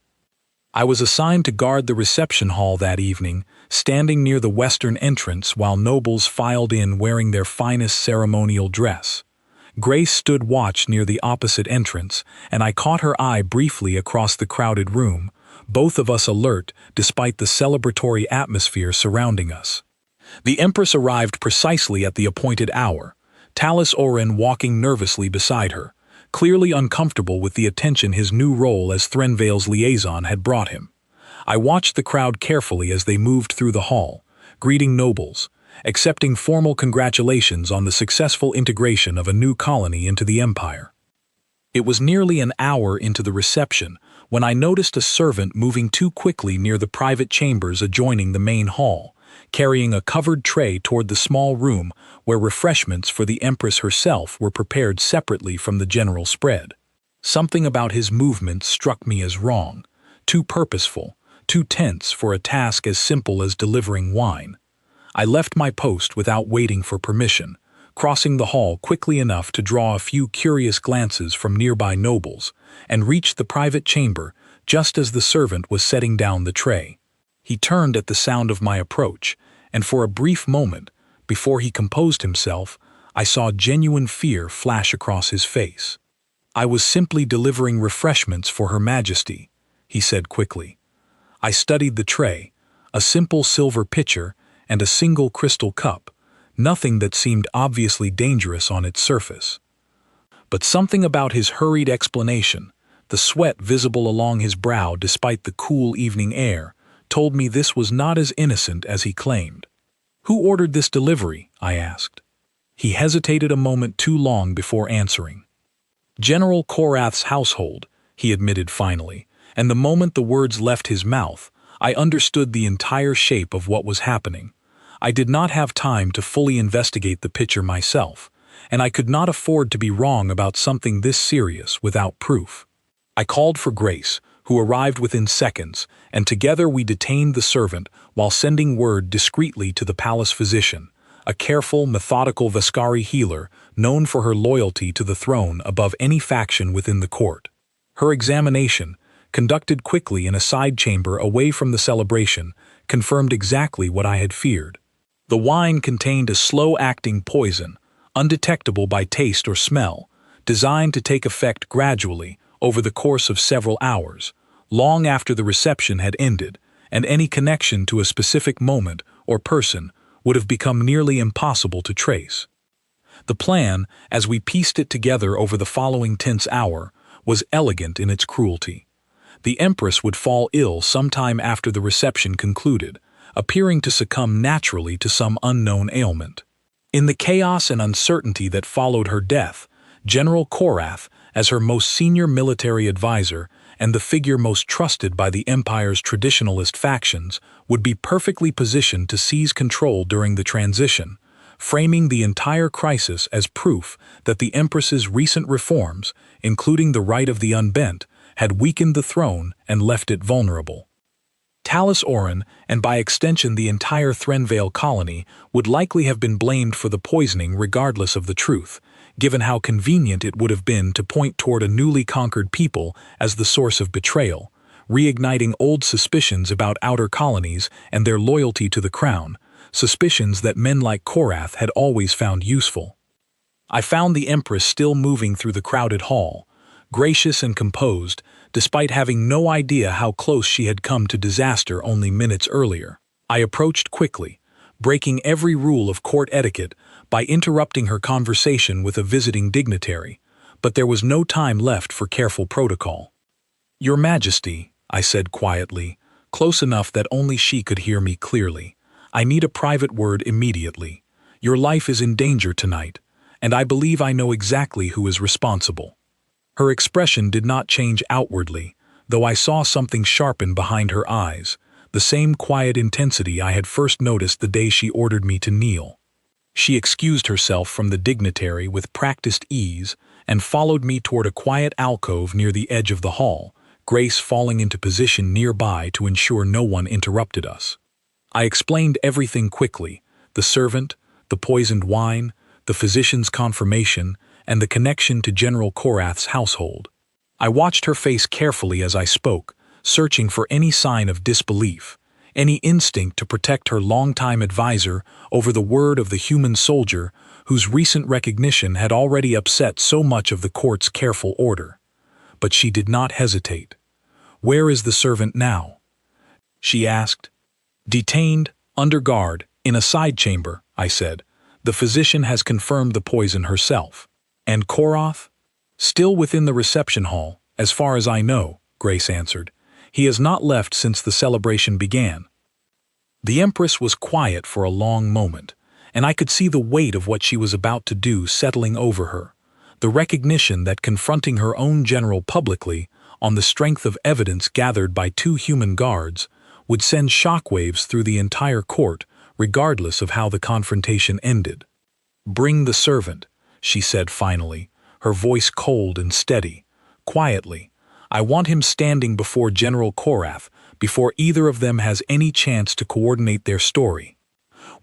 I was assigned to guard the reception hall that evening, standing near the western entrance while nobles filed in wearing their finest ceremonial dress. Grace stood watch near the opposite entrance, and I caught her eye briefly across the crowded room, both of us alert despite the celebratory atmosphere surrounding us. The Empress arrived precisely at the appointed hour, Talis Orin walking nervously beside her, clearly uncomfortable with the attention his new role as Threnvale's liaison had brought him. I watched the crowd carefully as they moved through the hall, greeting nobles, accepting formal congratulations on the successful integration of a new colony into the Empire. It was nearly an hour into the reception when I noticed a servant moving too quickly near the private chambers adjoining the main hall, carrying a covered tray toward the small room where refreshments for the Empress herself were prepared separately from the general spread. Something about his movements struck me as wrong, too purposeful, too tense for a task as simple as delivering wine. I left my post without waiting for permission, crossing the hall quickly enough to draw a few curious glances from nearby nobles, and reached the private chamber just as the servant was setting down the tray. He turned at the sound of my approach, and for a brief moment, before he composed himself, I saw genuine fear flash across his face. "I was simply delivering refreshments for Her Majesty," he said quickly. I studied the tray, a simple silver pitcher and a single crystal cup, nothing that seemed obviously dangerous on its surface. But something about his hurried explanation, the sweat visible along his brow despite the cool evening air, told me this was not as innocent as he claimed. "Who ordered this delivery?" I asked. He hesitated a moment too long before answering. "General Korath's household," he admitted finally, and the moment the words left his mouth, I understood the entire shape of what was happening. I did not have time to fully investigate the picture myself, and I could not afford to be wrong about something this serious without proof. I called for Grace, who arrived within seconds, and together we detained the servant while sending word discreetly to the palace physician, a careful, methodical Vascari healer known for her loyalty to the throne above any faction within the court. Her examination, conducted quickly in a side chamber away from the celebration, confirmed exactly what I had feared. The wine contained a slow-acting poison, undetectable by taste or smell, designed to take effect gradually over the course of several hours, long after the reception had ended, and any connection to a specific moment or person would have become nearly impossible to trace. The plan, as we pieced it together over the following tense hour, was elegant in its cruelty. The Empress would fall ill sometime after the reception concluded, appearing to succumb naturally to some unknown ailment. In the chaos and uncertainty that followed her death, General Korath, as her most senior military advisor and the figure most trusted by the Empire's traditionalist factions, would be perfectly positioned to seize control during the transition, framing the entire crisis as proof that the Empress's recent reforms, including the right of the unbent, had weakened the throne and left it vulnerable. Talis Orin, and by extension the entire Threnvale colony, would likely have been blamed for the poisoning regardless of the truth, given how convenient it would have been to point toward a newly conquered people as the source of betrayal, reigniting old suspicions about outer colonies and their loyalty to the crown, suspicions that men like Korath had always found useful. I found the Empress still moving through the crowded hall, gracious and composed, despite having no idea how close she had come to disaster only minutes earlier. I approached quickly, breaking every rule of court etiquette by interrupting her conversation with a visiting dignitary, but there was no time left for careful protocol. "Your Majesty," I said quietly, close enough that only she could hear me clearly, "I need a private word immediately. Your life is in danger tonight, and I believe I know exactly who is responsible." Her expression did not change outwardly, though I saw something sharpen behind her eyes, the same quiet intensity I had first noticed the day she ordered me to kneel. She excused herself from the dignitary with practiced ease and followed me toward a quiet alcove near the edge of the hall, Grace falling into position nearby to ensure no one interrupted us. I explained everything quickly: the servant, the poisoned wine, the physician's confirmation, and the connection to General Korath's household. I watched her face carefully as I spoke, searching for any sign of disbelief, any instinct to protect her longtime advisor over the word of the human soldier whose recent recognition had already upset so much of the court's careful order. But she did not hesitate. "Where is the servant now?" she asked. "Detained, under guard, in a side chamber," I said. "The physician has confirmed the poison herself." "And Korath?" "Still within the reception hall, as far as I know," Grace answered. "He has not left since the celebration began." The Empress was quiet for a long moment, and I could see the weight of what she was about to do settling over her, the recognition that confronting her own general publicly, on the strength of evidence gathered by 2 human guards, would send shockwaves through the entire court, regardless of how the confrontation ended. "Bring the servant," she said finally, her voice cold and steady. "Quietly. I want him standing before General Korath before either of them has any chance to coordinate their story."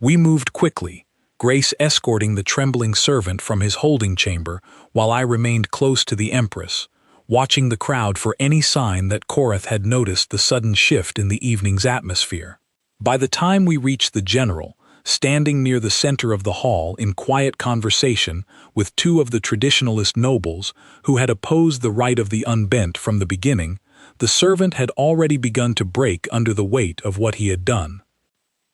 We moved quickly, Grace escorting the trembling servant from his holding chamber while I remained close to the Empress, watching the crowd for any sign that Korath had noticed the sudden shift in the evening's atmosphere. By the time we reached the general, standing near the center of the hall in quiet conversation with 2 of the traditionalist nobles who had opposed the right of the unbent from the beginning, the servant had already begun to break under the weight of what he had done.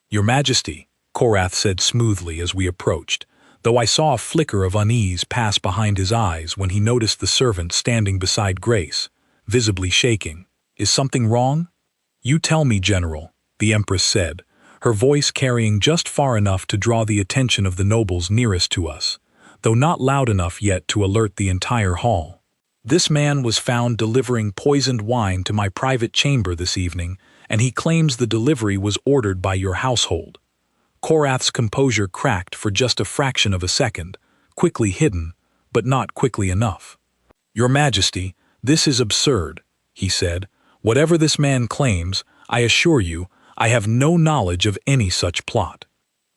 "Your Majesty," Korath said smoothly as we approached, though I saw a flicker of unease pass behind his eyes when he noticed the servant standing beside Grace, visibly shaking. "Is something wrong?" "You tell me, General," the Empress said, her voice carrying just far enough to draw the attention of the nobles nearest to us, though not loud enough yet to alert the entire hall. "This man was found delivering poisoned wine to my private chamber this evening, and he claims the delivery was ordered by your household." Korath's composure cracked for just a fraction of a second, quickly hidden, but not quickly enough. "Your Majesty, this is absurd," he said. "Whatever this man claims, I assure you, I have no knowledge of any such plot."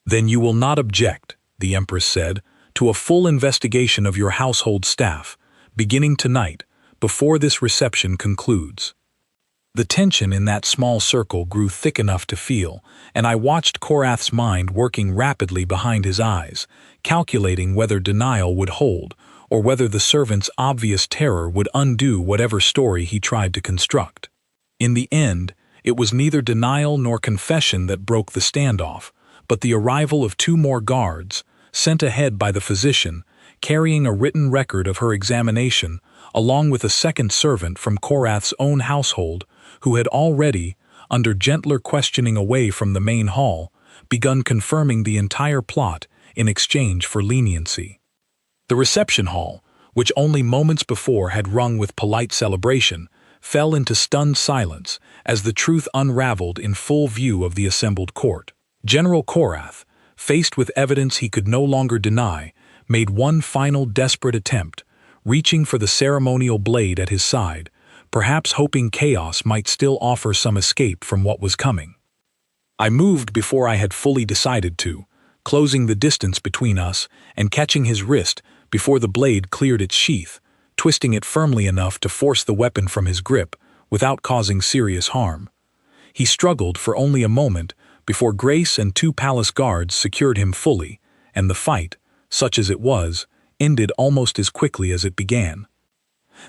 "Then you will not object," the Empress said, "to a full investigation of your household staff, beginning tonight, before this reception concludes." The tension in that small circle grew thick enough to feel, and I watched Korath's mind working rapidly behind his eyes, calculating whether denial would hold, or whether the servant's obvious terror would undo whatever story he tried to construct. In the end, it was neither denial nor confession that broke the standoff, but the arrival of 2 more guards, sent ahead by the physician, carrying a written record of her examination, along with a second servant from Korath's own household, who had already, under gentler questioning away from the main hall, begun confirming the entire plot in exchange for leniency. The reception hall, which only moments before had rung with polite celebration, fell into stunned silence as the truth unraveled in full view of the assembled court. General Korath, faced with evidence he could no longer deny, made one final desperate attempt, reaching for the ceremonial blade at his side, perhaps hoping chaos might still offer some escape from what was coming. I moved before I had fully decided to, closing the distance between us and catching his wrist before the blade cleared its sheath, twisting it firmly enough to force the weapon from his grip without causing serious harm. He struggled for only a moment before Grace and 2 palace guards secured him fully, and the fight, such as it was, ended almost as quickly as it began.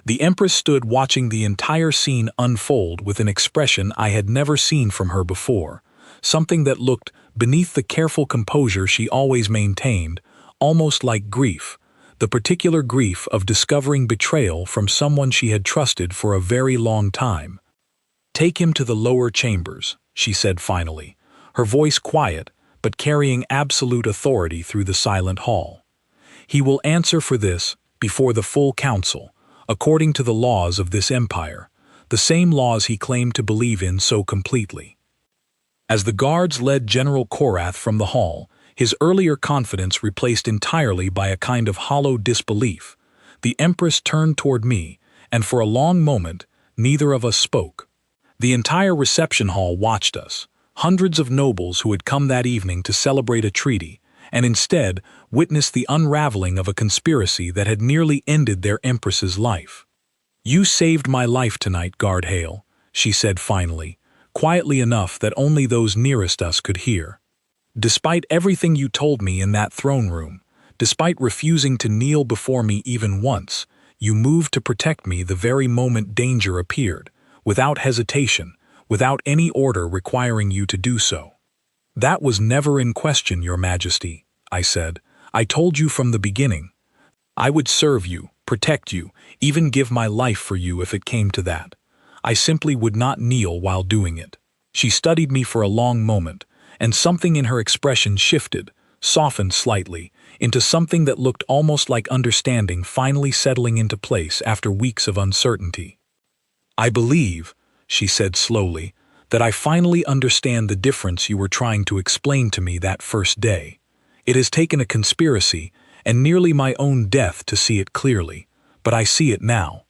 The Empress stood watching the entire scene unfold with an expression I had never seen from her before, something that looked, beneath the careful composure she always maintained, almost like grief, the particular grief of discovering betrayal from someone she had trusted for a very long time. "Take him to the lower chambers," she said finally, her voice quiet but carrying absolute authority through the silent hall. "He will answer for this before the full council, according to the laws of this empire, the same laws he claimed to believe in so completely." As the guards led General Korath from the hall, his earlier confidence replaced entirely by a kind of hollow disbelief, the Empress turned toward me, and for a long moment, neither of us spoke. The entire reception hall watched us, hundreds of nobles who had come that evening to celebrate a treaty, and instead witnessed the unraveling of a conspiracy that had nearly ended their Empress's life. "You saved my life tonight, Guard Hale," she said finally, quietly enough that only those nearest us could hear. "Despite everything you told me in that throne room, despite refusing to kneel before me even once, you moved to protect me the very moment danger appeared, without hesitation, without any order requiring you to do so." "That was never in question, Your Majesty," I said. "I told you from the beginning. I would serve you, protect you, even give my life for you if it came to that. I simply would not kneel while doing it." She studied me for a long moment, and something in her expression shifted, softened slightly, into something that looked almost like understanding finally settling into place after weeks of uncertainty. "I believe," she said slowly, "that I finally understand the difference you were trying to explain to me that first day. It has taken a conspiracy and nearly my own death to see it clearly, but I see it now."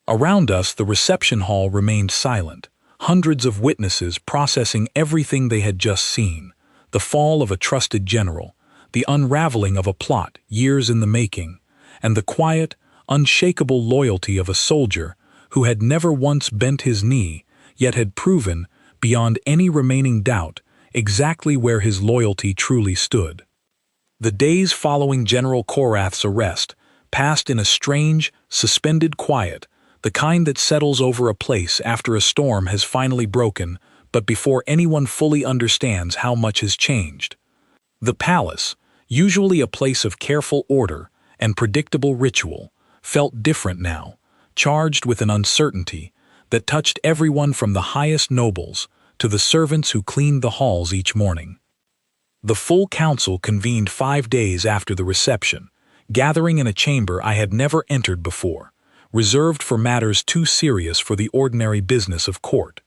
Around us, the reception hall remained silent, hundreds of witnesses processing everything they had just seen, the fall of a trusted general, the unraveling of a plot years in the making, and the quiet, unshakable loyalty of a soldier who had never once bent his knee, yet had proven, beyond any remaining doubt, exactly where his loyalty truly stood. The days following General Korath's arrest passed in a strange, suspended quiet, the kind that settles over a place after a storm has finally broken, but before anyone fully understands how much has changed. The palace, usually a place of careful order and predictable ritual, felt different now, charged with an uncertainty that touched everyone from the highest nobles to the servants who cleaned the halls each morning. The full council convened 5 days after the reception, gathering in a chamber I had never entered before, reserved for matters too serious for the ordinary business of court.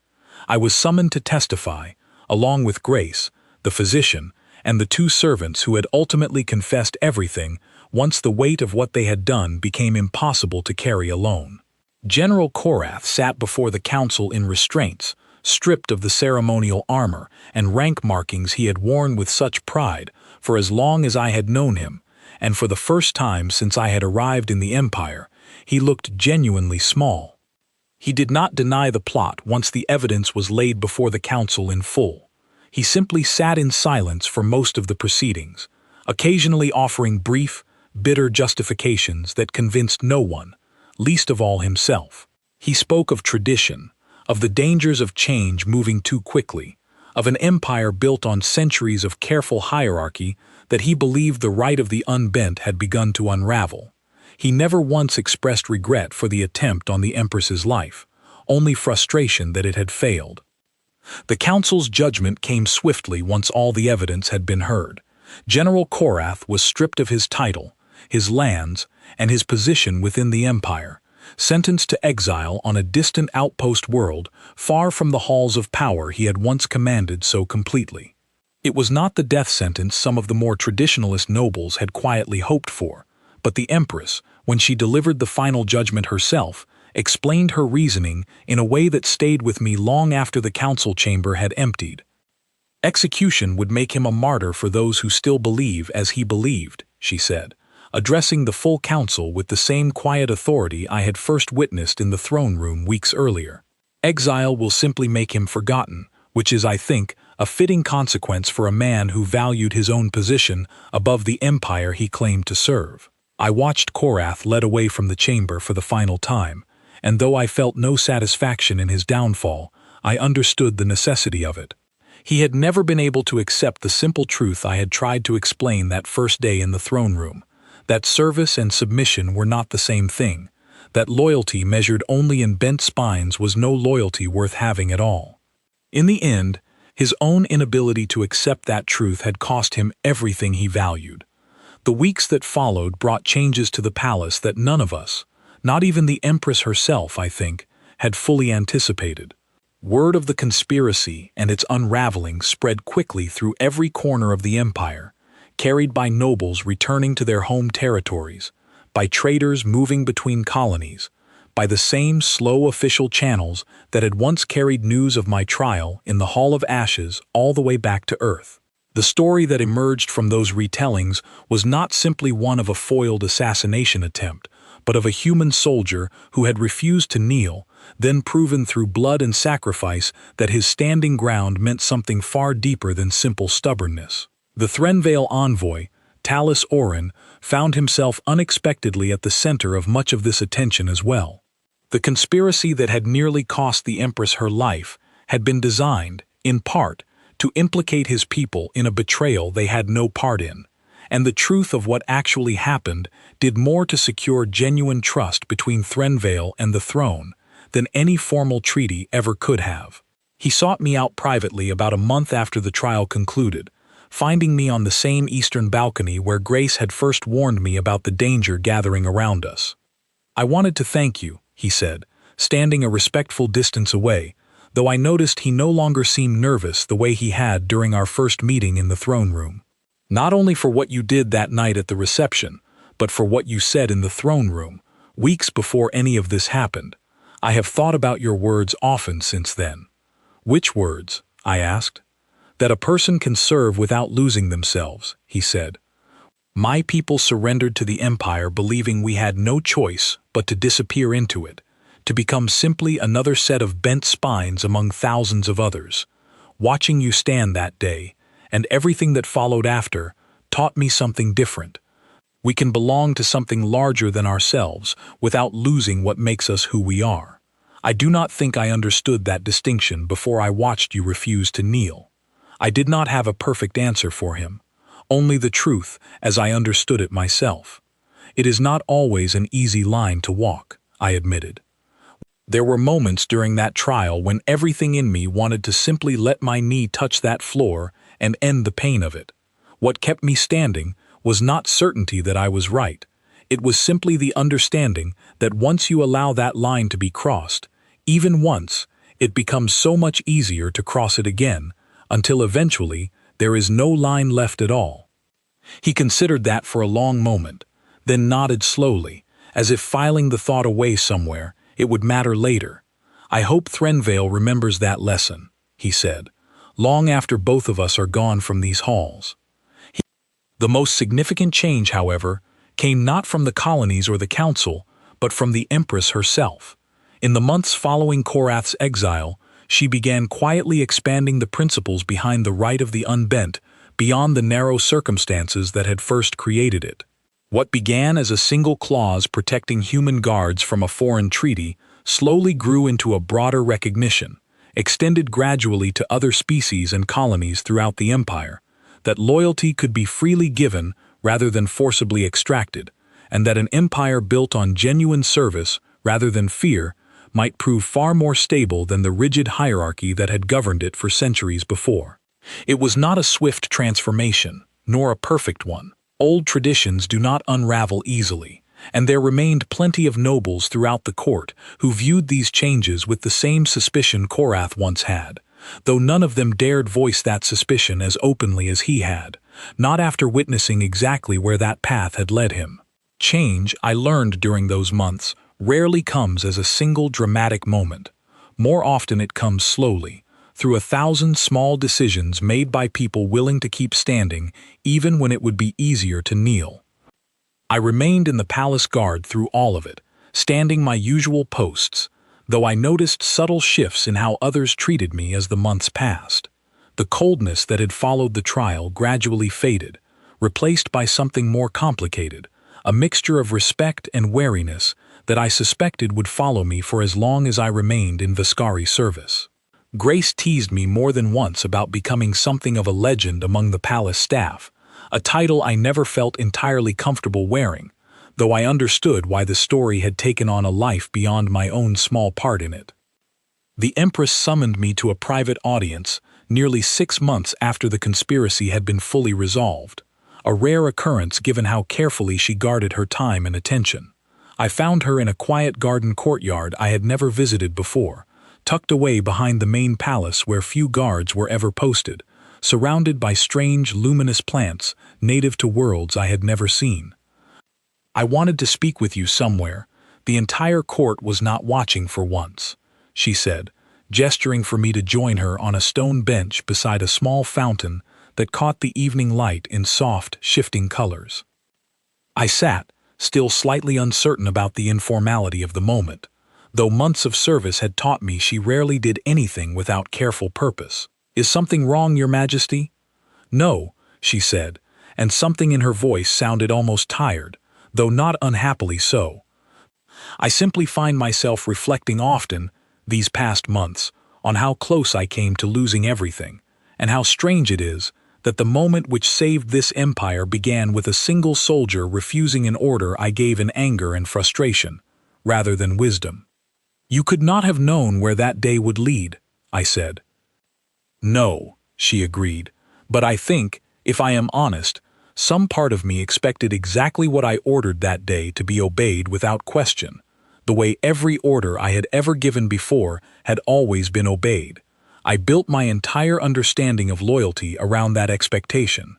I was summoned to testify, along with Grace, the physician, and the 2 servants who had ultimately confessed everything once the weight of what they had done became impossible to carry alone. General Korath sat before the council in restraints, stripped of the ceremonial armor and rank markings he had worn with such pride for as long as I had known him, and for the first time since I had arrived in the empire, he looked genuinely small. He did not deny the plot once the evidence was laid before the council in full. He simply sat in silence for most of the proceedings, occasionally offering brief, bitter justifications that convinced no one, least of all himself. He spoke of tradition, of the dangers of change moving too quickly, of an empire built on centuries of careful hierarchy that he believed the right of the unbent had begun to unravel. He never once expressed regret for the attempt on the Empress's life, only frustration that it had failed. The council's judgment came swiftly once all the evidence had been heard. General Korath was stripped of his title, his lands, and his position within the empire, sentenced to exile on a distant outpost world far from the halls of power he had once commanded so completely. It was not the death sentence some of the more traditionalist nobles had quietly hoped for, but the Empress, when she delivered the final judgment herself, explained her reasoning in a way that stayed with me long after the council chamber had emptied. Execution would make him a martyr for those who still believe as he believed, she said, addressing the full council with the same quiet authority I had first witnessed in the throne room weeks earlier. Exile will simply make him forgotten, which is, I think, a fitting consequence for a man who valued his own position above the empire he claimed to serve. I watched Korath led away from the chamber for the final time, and though I felt no satisfaction in his downfall, I understood the necessity of it. He had never been able to accept the simple truth I had tried to explain that first day in the throne room, that service and submission were not the same thing, that loyalty measured only in bent spines was no loyalty worth having at all. In the end, his own inability to accept that truth had cost him everything he valued. The weeks that followed brought changes to the palace that none of us, not even the Empress herself, I think, had fully anticipated. Word of the conspiracy and its unraveling spread quickly through every corner of the empire, carried by nobles returning to their home territories, by traders moving between colonies, by the same slow official channels that had once carried news of my trial in the Hall of Ashes all the way back to Earth. The story that emerged from those retellings was not simply one of a foiled assassination attempt, but of a human soldier who had refused to kneel, then proven through blood and sacrifice that his standing ground meant something far deeper than simple stubbornness. The Threnvale envoy, Talus Orin, found himself unexpectedly at the center of much of this attention as well. The conspiracy that had nearly cost the Empress her life had been designed, in part, to implicate his people in a betrayal they had no part in, and the truth of what actually happened did more to secure genuine trust between Threnvale and the throne than any formal treaty ever could have. He sought me out privately about a month after the trial concluded, finding me on the same eastern balcony where Grace had first warned me about the danger gathering around us. "I wanted to thank you," he said, standing a respectful distance away, though I noticed he no longer seemed nervous the way he had during our first meeting in the throne room. "Not only for what you did that night at the reception, but for what you said in the throne room, weeks before any of this happened. I have thought about your words often since then." "Which words?" I asked. "That a person can serve without losing themselves," he said. "My people surrendered to the Empire believing we had no choice but to disappear into it, to become simply another set of bent spines among thousands of others. Watching you stand that day, and everything that followed after, taught me something different. We can belong to something larger than ourselves without losing what makes us who we are. I do not think I understood that distinction before I watched you refuse to kneel. I did not have a perfect answer for him, only the truth as I understood it myself. It is not always an easy line to walk," I admitted. There were moments during that trial when everything in me wanted to simply let my knee touch that floor and end the pain of it. What kept me standing was not certainty that I was right. It was simply the understanding that once you allow that line to be crossed, even once, it becomes so much easier to cross it again, until eventually there is no line left at all. He considered that for a long moment, then nodded slowly, as if filing the thought away somewhere. It would matter later. "I hope Threnvale remembers that lesson," he said, "long after both of us are gone from these halls." The most significant change, however, came not from the colonies or the council, but from the Empress herself. In the months following Korath's exile, she began quietly expanding the principles behind the right of the unbent beyond the narrow circumstances that had first created it. What began as a single clause protecting human guards from a foreign treaty slowly grew into a broader recognition, extended gradually to other species and colonies throughout the empire, that loyalty could be freely given rather than forcibly extracted, and that an empire built on genuine service rather than fear might prove far more stable than the rigid hierarchy that had governed it for centuries before. It was not a swift transformation, nor a perfect one. Old traditions do not unravel easily, and there remained plenty of nobles throughout the court who viewed these changes with the same suspicion Korath once had, though none of them dared voice that suspicion as openly as he had, not after witnessing exactly where that path had led him. Change, I learned during those months, rarely comes as a single dramatic moment. More often it comes slowly, through 1,000 small decisions made by people willing to keep standing even when it would be easier to kneel. I remained in the palace guard through all of it, standing my usual posts, though I noticed subtle shifts in how others treated me as the months passed. The coldness that had followed the trial gradually faded, replaced by something more complicated, a mixture of respect and wariness that I suspected would follow me for as long as I remained in Viscari service. Grace teased me more than once about becoming something of a legend among the palace staff, a title I never felt entirely comfortable wearing, though I understood why the story had taken on a life beyond my own small part in it. The Empress summoned me to a private audience nearly 6 months after the conspiracy had been fully resolved, a rare occurrence given how carefully she guarded her time and attention. I found her in a quiet garden courtyard I had never visited before, tucked away behind the main palace where few guards were ever posted, surrounded by strange, luminous plants native to worlds I had never seen. "I wanted to speak with you somewhere. The entire court was not watching for once," she said, gesturing for me to join her on a stone bench beside a small fountain that caught the evening light in soft, shifting colors. I sat, still slightly uncertain about the informality of the moment, though months of service had taught me she rarely did anything without careful purpose. "Is something wrong, Your Majesty?" "No," she said, and something in her voice sounded almost tired, though not unhappily so. "I simply find myself reflecting often, these past months, on how close I came to losing everything, and how strange it is that the moment which saved this empire began with a single soldier refusing an order I gave in anger and frustration, rather than wisdom." "You could not have known where that day would lead," I said. "No," she agreed, "but I think, if I am honest, some part of me expected exactly what I ordered that day to be obeyed without question, the way every order I had ever given before had always been obeyed. I built my entire understanding of loyalty around that expectation.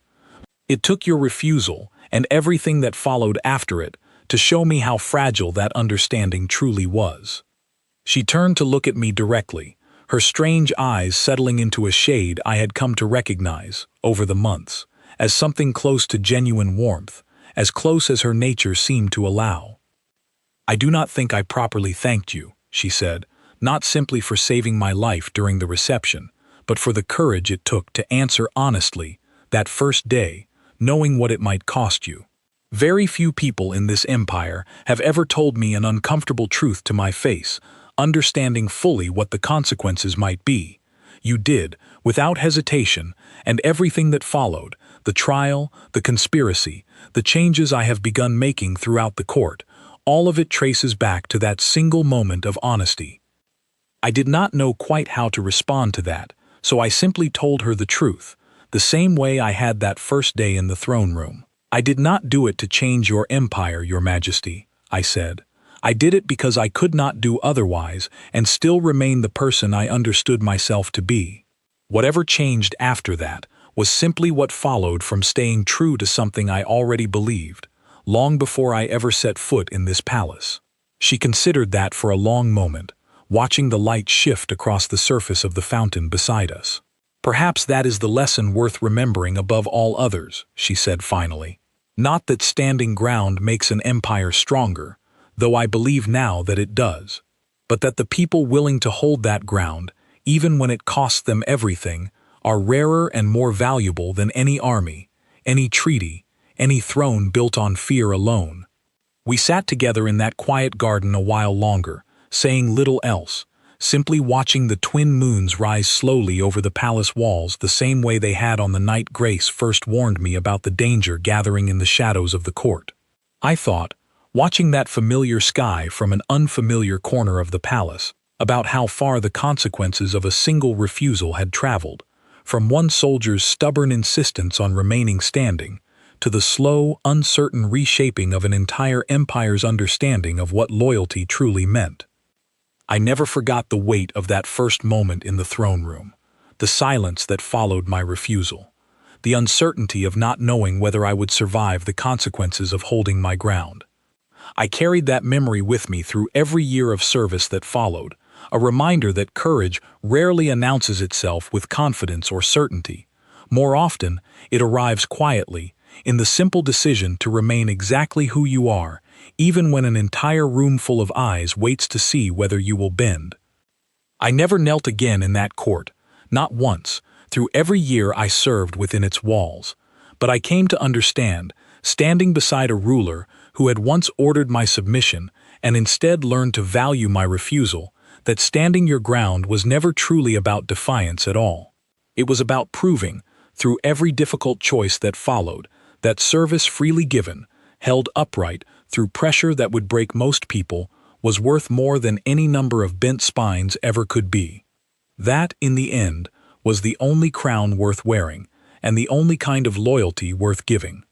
It took your refusal, and everything that followed after it, to show me how fragile that understanding truly was." She turned to look at me directly, her strange eyes settling into a shade I had come to recognize, over the months, as something close to genuine warmth, as close as her nature seemed to allow. "I do not think I properly thanked you," she said, "not simply for saving my life during the reception, but for the courage it took to answer honestly, that first day, knowing what it might cost you. Very few people in this empire have ever told me an uncomfortable truth to my face, understanding fully what the consequences might be. You did, without hesitation, and everything that followed, the trial, the conspiracy, the changes I have begun making throughout the court, all of it traces back to that single moment of honesty." I did not know quite how to respond to that, so I simply told her the truth, the same way I had that first day in the throne room. "I did not do it to change your empire, Your Majesty," I said. "I did it because I could not do otherwise and still remain the person I understood myself to be. Whatever changed after that was simply what followed from staying true to something I already believed, long before I ever set foot in this palace." She considered that for a long moment, watching the light shift across the surface of the fountain beside us. "Perhaps that is the lesson worth remembering above all others," she said finally. "Not that standing ground makes an empire stronger, though I believe now that it does, but that the people willing to hold that ground, even when it costs them everything, are rarer and more valuable than any army, any treaty, any throne built on fear alone. We sat together in that quiet garden a while longer, saying little else, simply watching the twin moons rise slowly over the palace walls the same way they had on the night Grace first warned me about the danger gathering in the shadows of the court. I thought, watching that familiar sky from an unfamiliar corner of the palace, about how far the consequences of a single refusal had traveled, from one soldier's stubborn insistence on remaining standing, to the slow, uncertain reshaping of an entire empire's understanding of what loyalty truly meant. I never forgot the weight of that first moment in the throne room, the silence that followed my refusal, the uncertainty of not knowing whether I would survive the consequences of holding my ground. I carried that memory with me through every year of service that followed, a reminder that courage rarely announces itself with confidence or certainty. More often, it arrives quietly, in the simple decision to remain exactly who you are, even when an entire room full of eyes waits to see whether you will bend. I never knelt again in that court, not once, through every year I served within its walls. But I came to understand, standing beside a ruler who had once ordered my submission and instead learned to value my refusal, that standing your ground was never truly about defiance at all. It was about proving, through every difficult choice that followed, that service freely given, held upright through pressure that would break most people, was worth more than any number of bent spines ever could be. That, in the end, was the only crown worth wearing, and the only kind of loyalty worth giving.